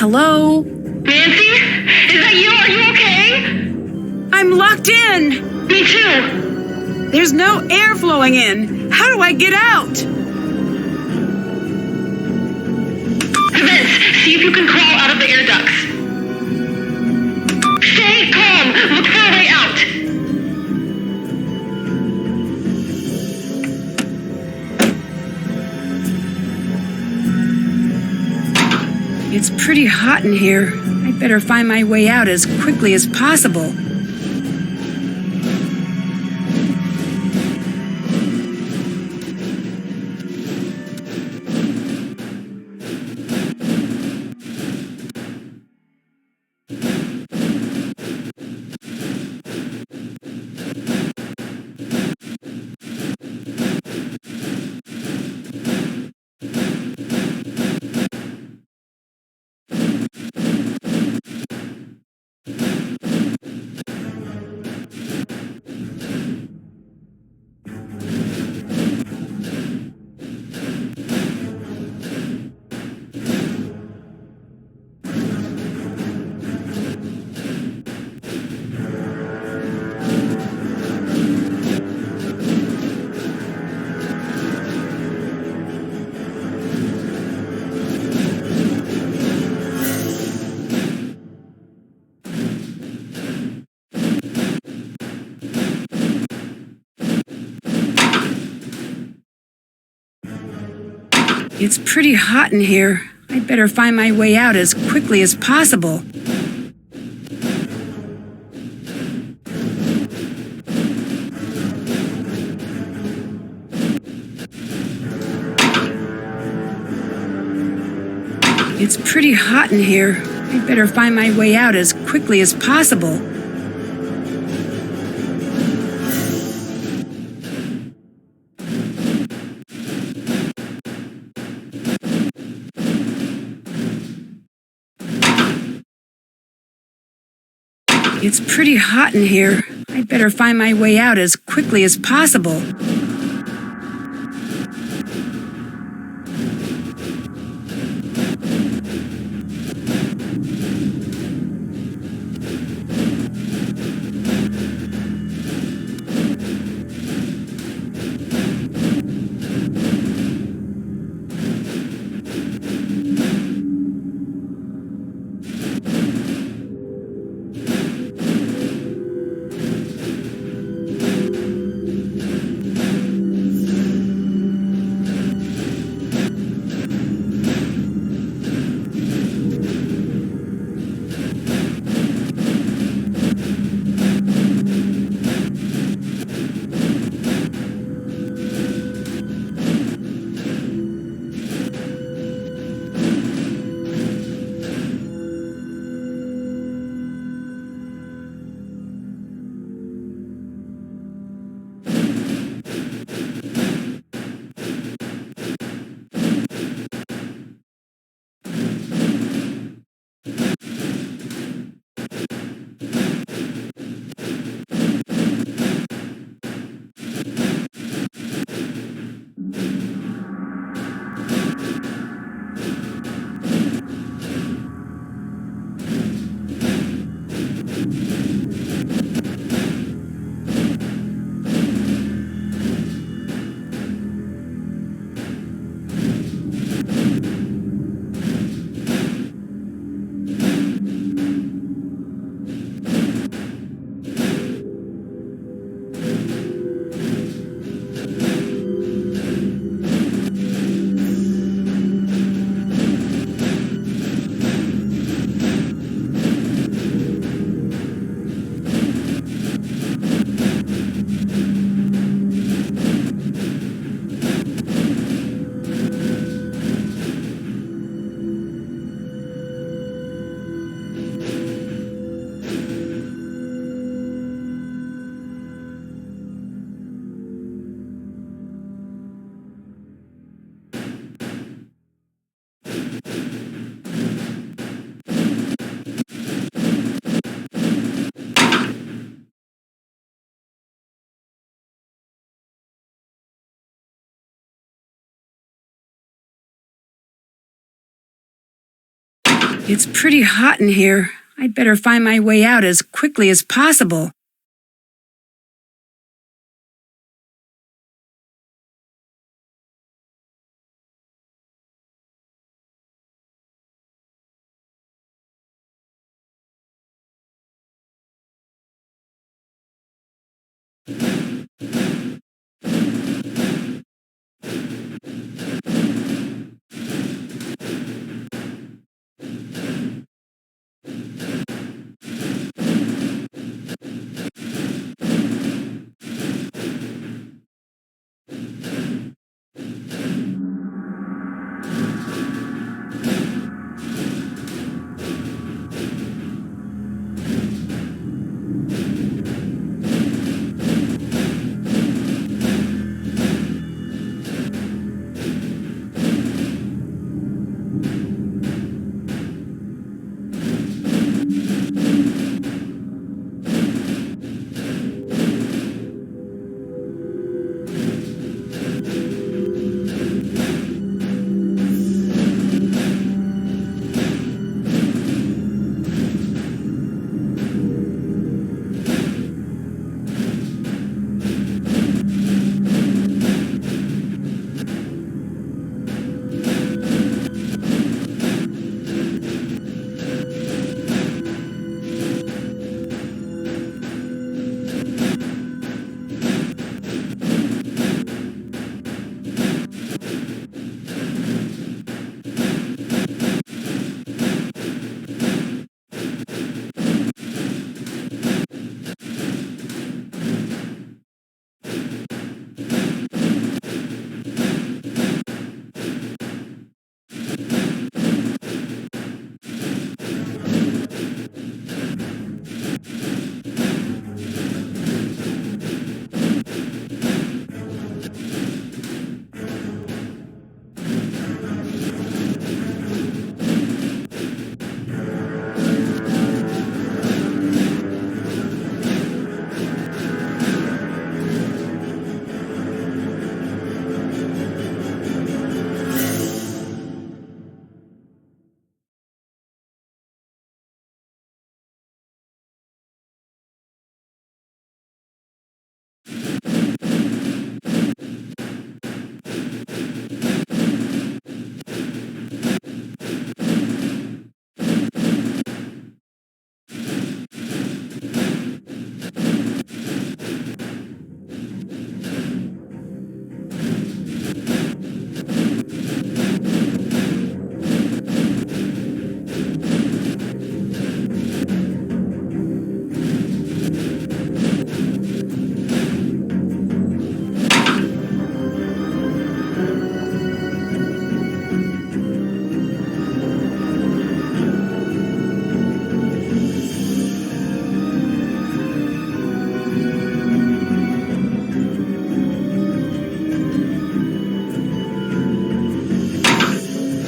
Hello? Nancy? Is that you? Are you okay? I'm locked in. Me too. There's no air flowing in. How do I get out? Vince, see if you can crawl out of the air ducts. Stay calm. Look for a way out. It's pretty hot in here. I'd better find my way out as quickly as possible. It's pretty hot in here. I'd better find my way out as quickly as possible. It's pretty hot in here. I'd better find my way out as quickly as possible. It's pretty hot in here. I'd better find my way out as quickly as possible. It's pretty hot in here. I'd better find my way out as quickly as possible.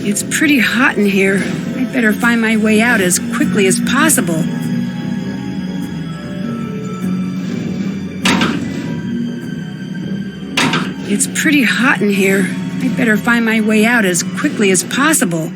It's pretty hot in here. I'd better find my way out as quickly as possible. It's pretty hot in here. I'd better find my way out as quickly as possible.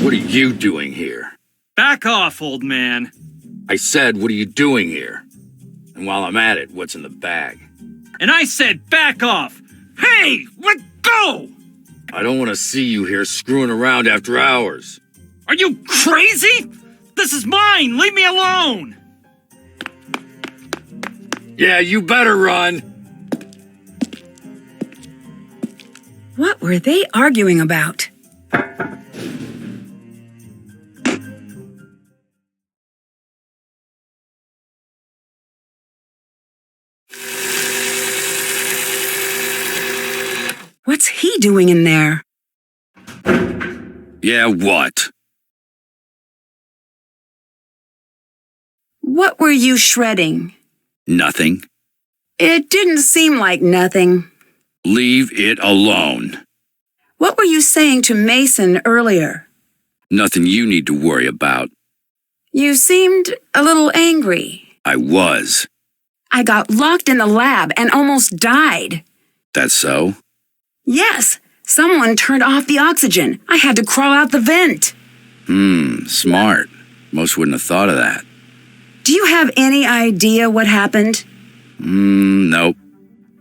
What are you doing here? Back off, old man. I said, what are you doing here? And while I'm at it, what's in the bag? And I said back off. Hey, let go! I don't want to see you here screwing around after hours. Are you crazy? This is mine. Leave me alone. Yeah, you better run. What were they arguing about? What's he doing in there? Yeah, what? What were you shredding? Nothing. It didn't seem like nothing. Leave it alone. What were you saying to Mason earlier? Nothing you need to worry about. You seemed a little angry. I was. I got locked in the lab and almost died. That's so? Yes, someone turned off the oxygen. I had to crawl out the vent. Smart. Most wouldn't have thought of that. Do you have any idea what happened? Nope.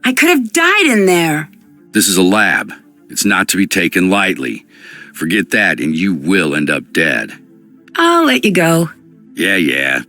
I could have died in there. This is a lab. It's not to be taken lightly. Forget that and you will end up dead. I'll let you go. Yeah.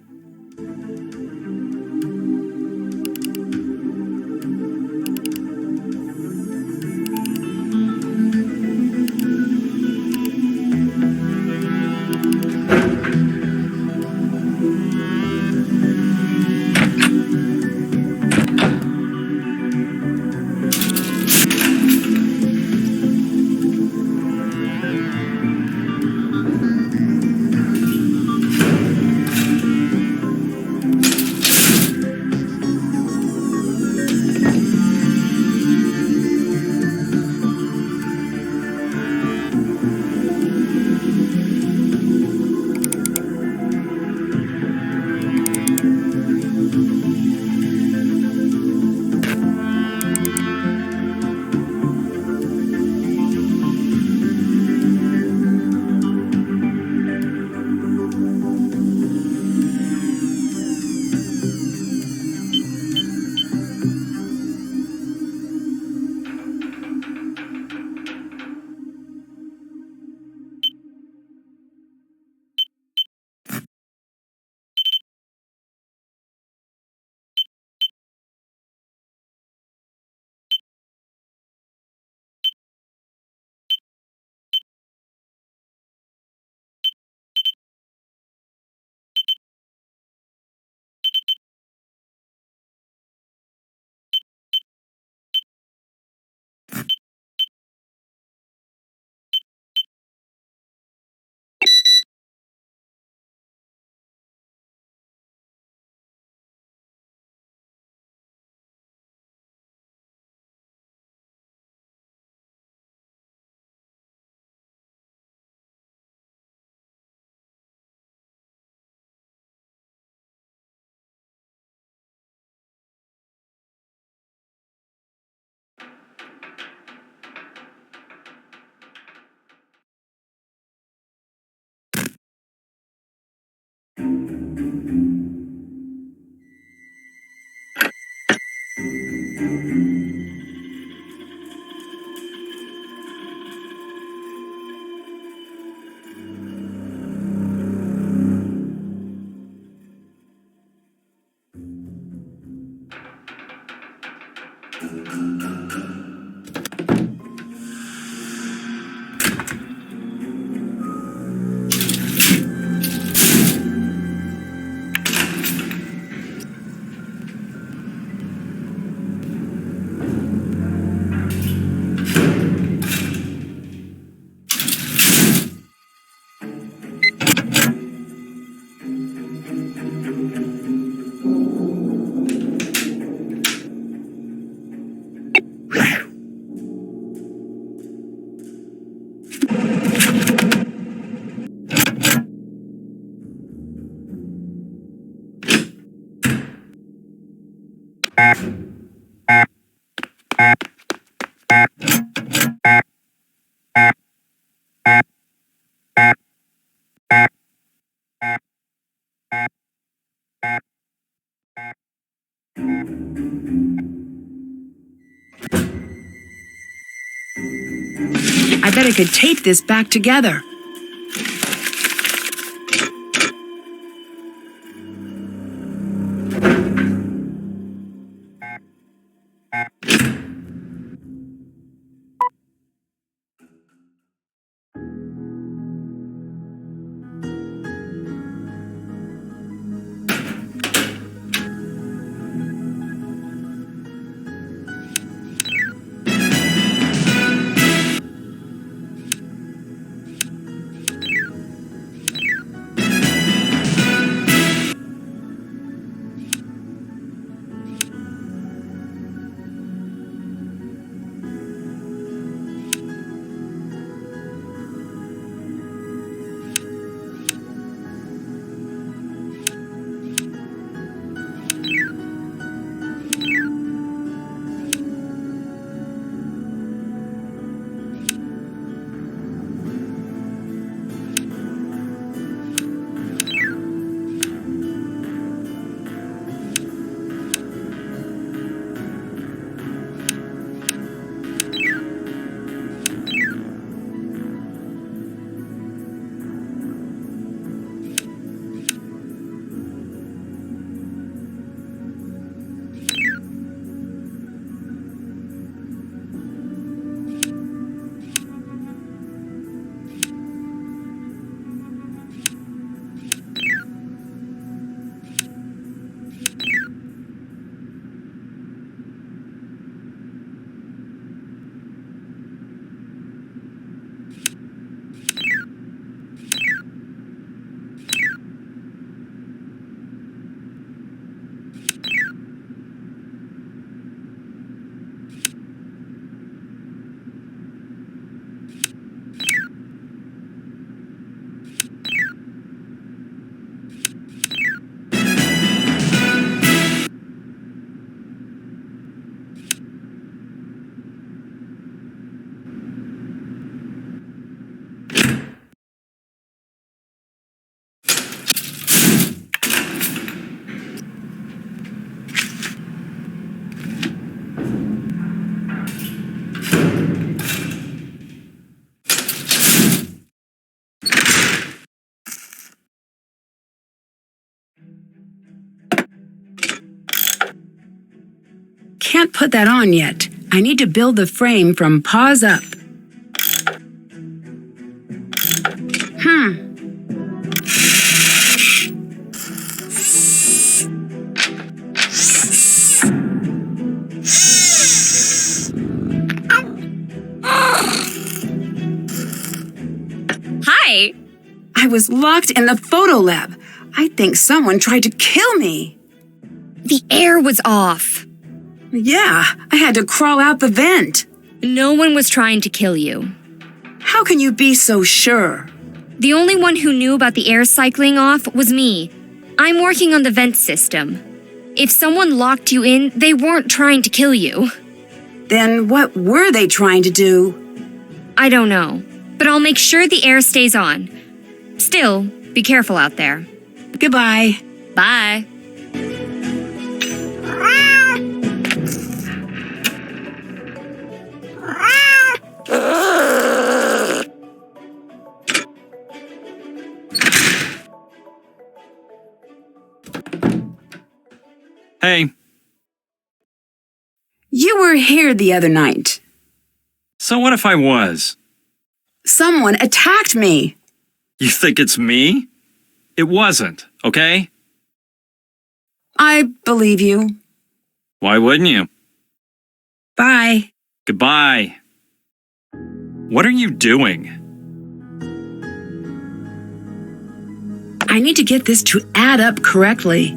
I bet I could tape this back together. Can't put that on yet. I need to build the frame from paws up. Hi! I was locked in the photo lab. I think someone tried to kill me. The air was off. Yeah, I had to crawl out the vent. No one was trying to kill you. How can you be so sure? The only one who knew about the air cycling off was me. I'm working on the vent system. If someone locked you in, they weren't trying to kill you. Then what were they trying to do? I don't know, but I'll make sure the air stays on. Still, be careful out there. Goodbye. Bye. Hey, You were here the other night. so what if I was? Someone attacked me. You think it's me? It wasn't, okay? I believe you. Why wouldn't you? Bye. Goodbye. What are you doing? I need to get this to add up correctly.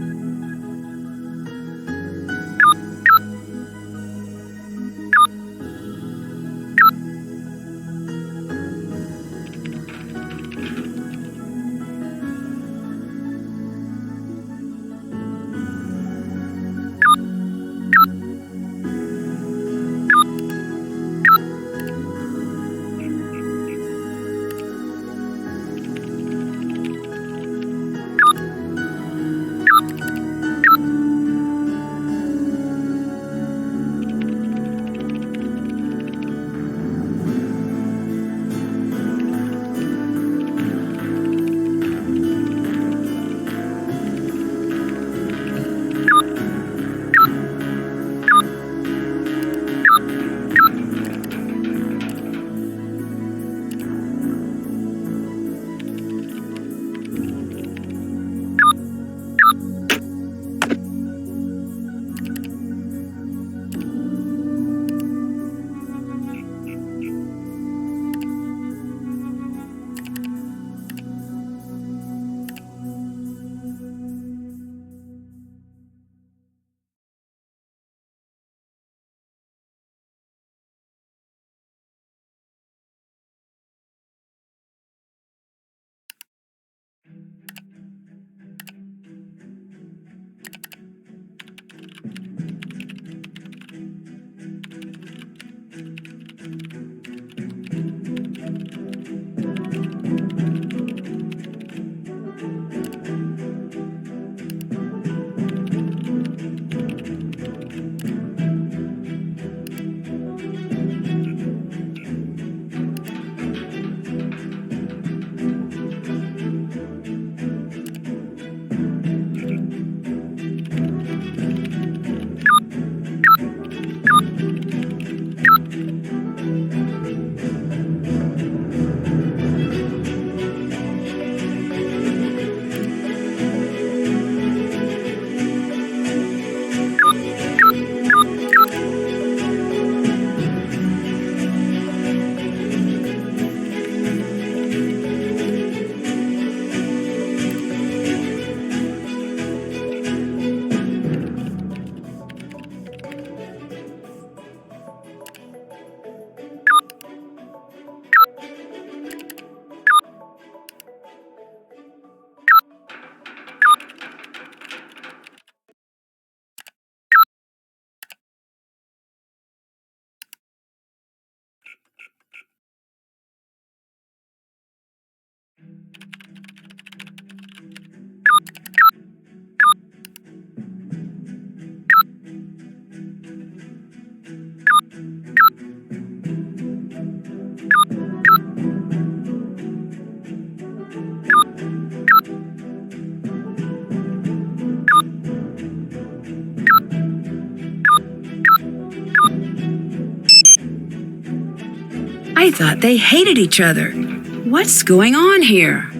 I thought they hated each other. What's going on here?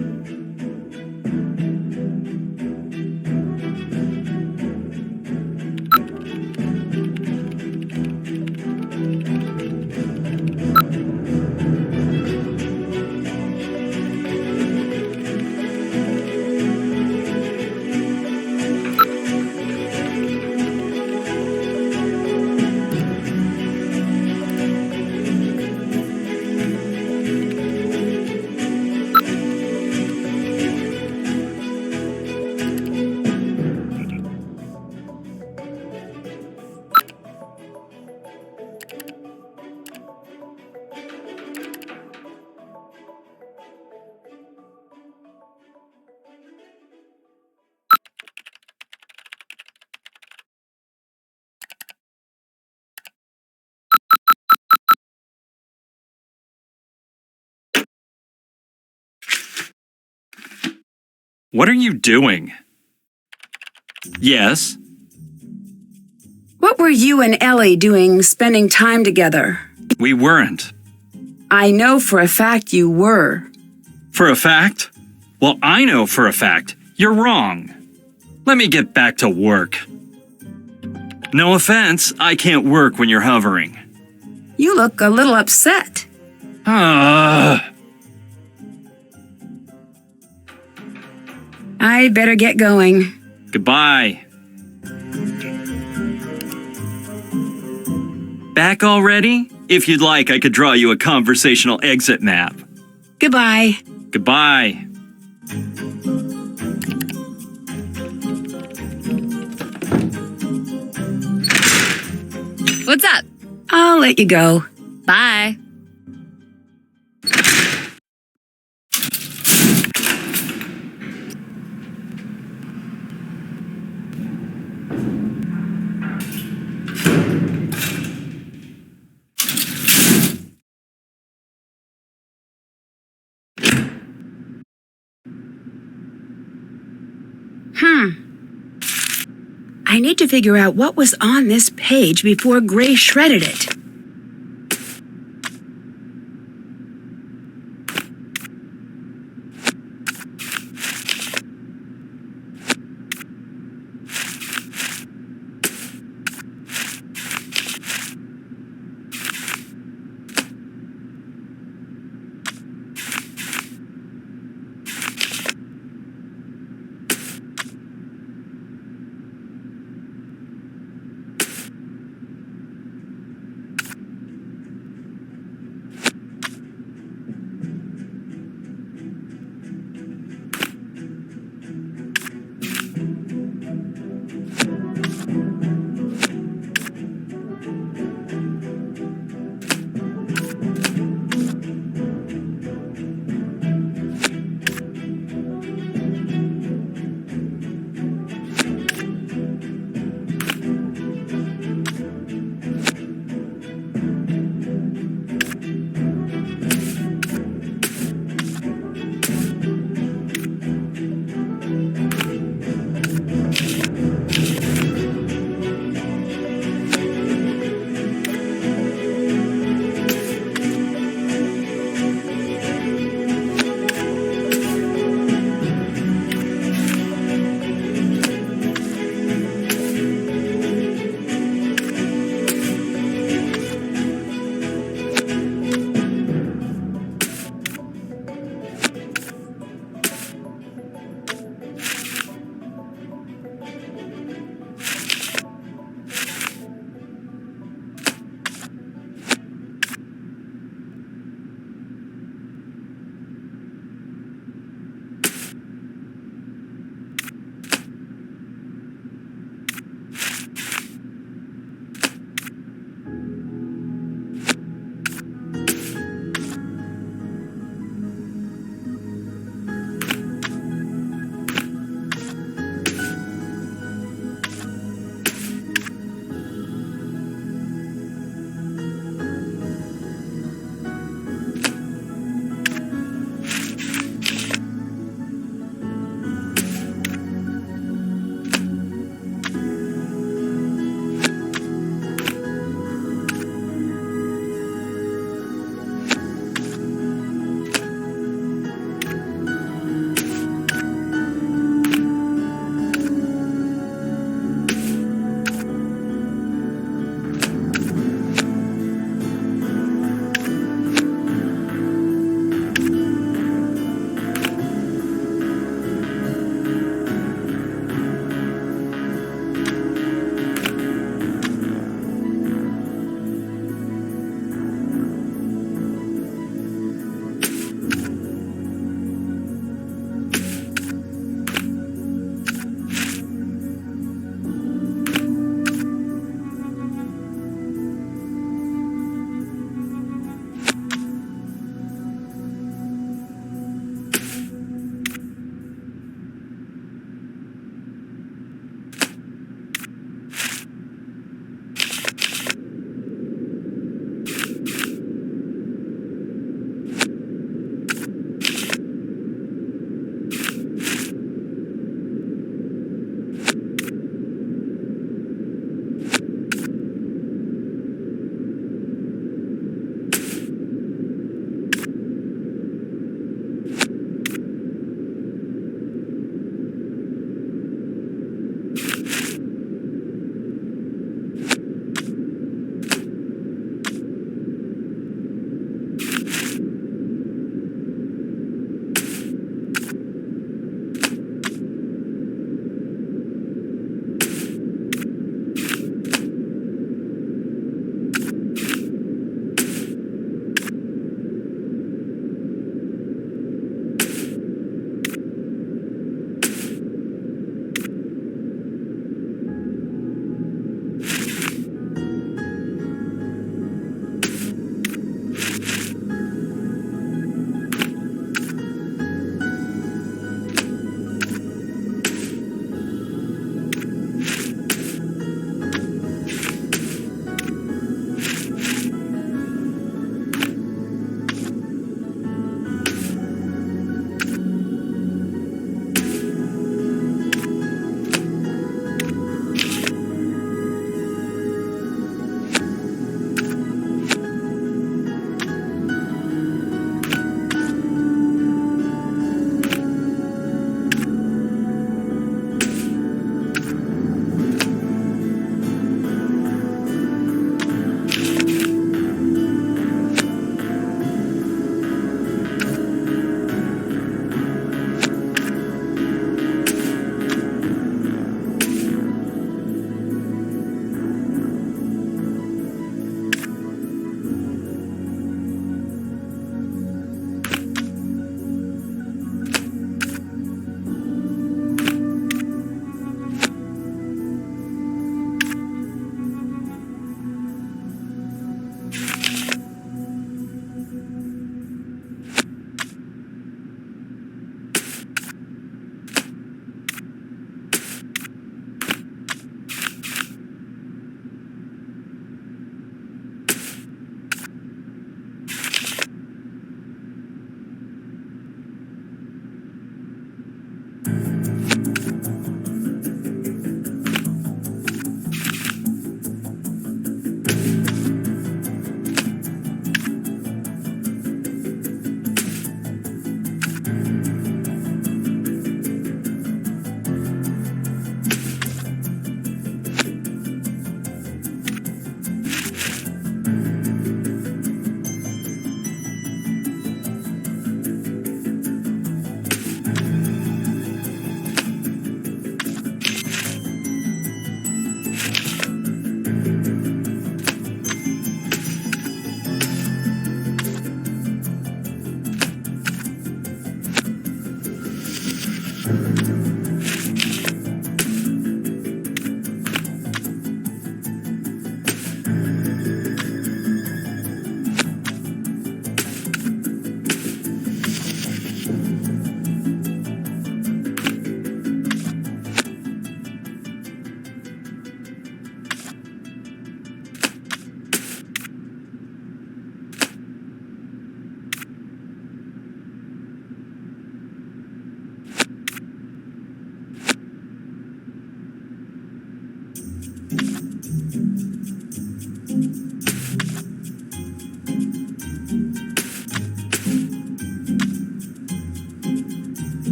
What are you doing? Yes? What were you and Ellie doing spending time together? We weren't. I know for a fact you were. For a fact? Well, I know for a fact you're wrong. Let me get back to work. No offense, I can't work when you're hovering. You look a little upset. Ugh. I better get going. Goodbye. Back already? If you'd like, I could draw you a conversational exit map. Goodbye. Goodbye. What's up? I'll let you go. Bye. I need to figure out what was on this page before Gray shredded it.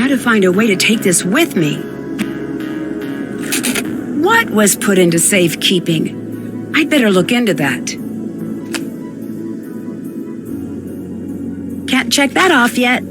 gotta find a way to take this with me. What was put into safekeeping? I'd better look into that. Can't check that off yet.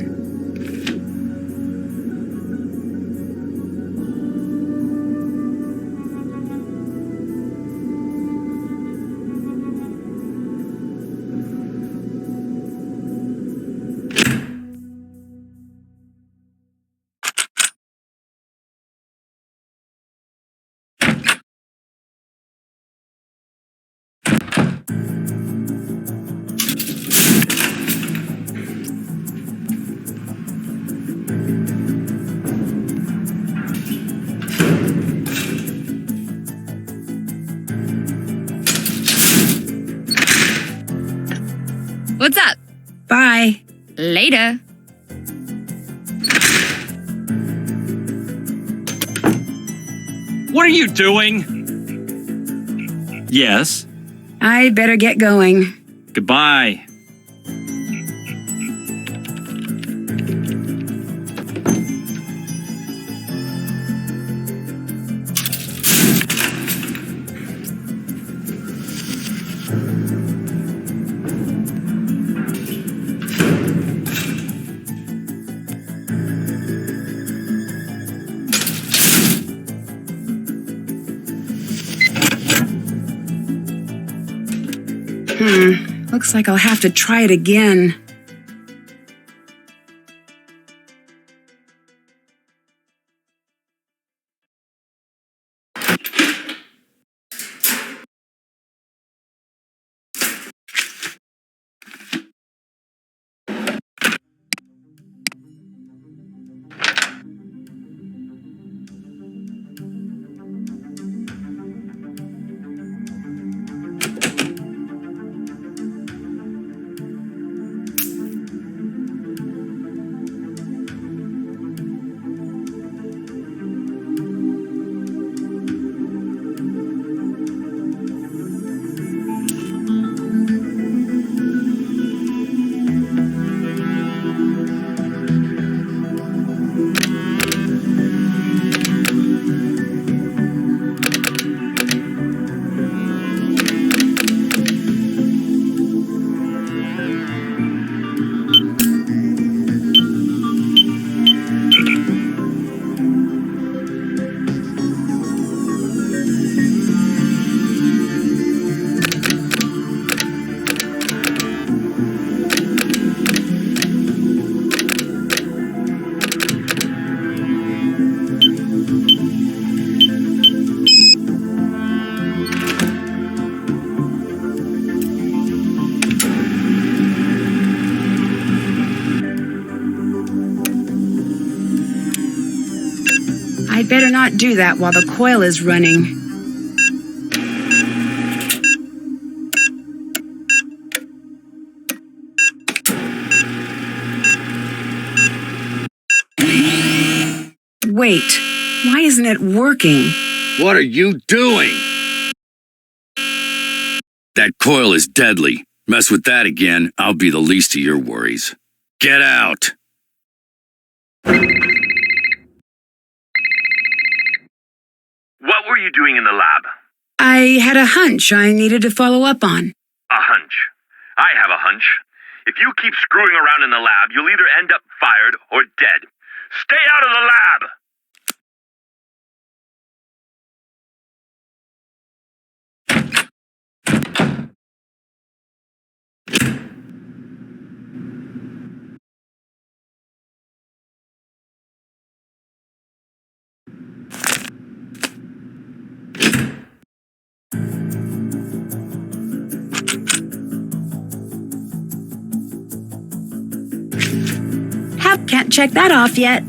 What's up? Bye. Later. What are you doing? Yes. I better get going. Goodbye. Looks like I'll have to try it again. I'd better not do that while the coil is running. Wait, why isn't it working? What are you doing? That coil is deadly. Mess with that again, I'll be the least of your worries. Get out! What were you doing in the lab? I had a hunch I needed to follow up on. A hunch. I have a hunch. If you keep screwing around in the lab, you'll either end up fired or dead. Stay out of the lab! Can't check that off yet.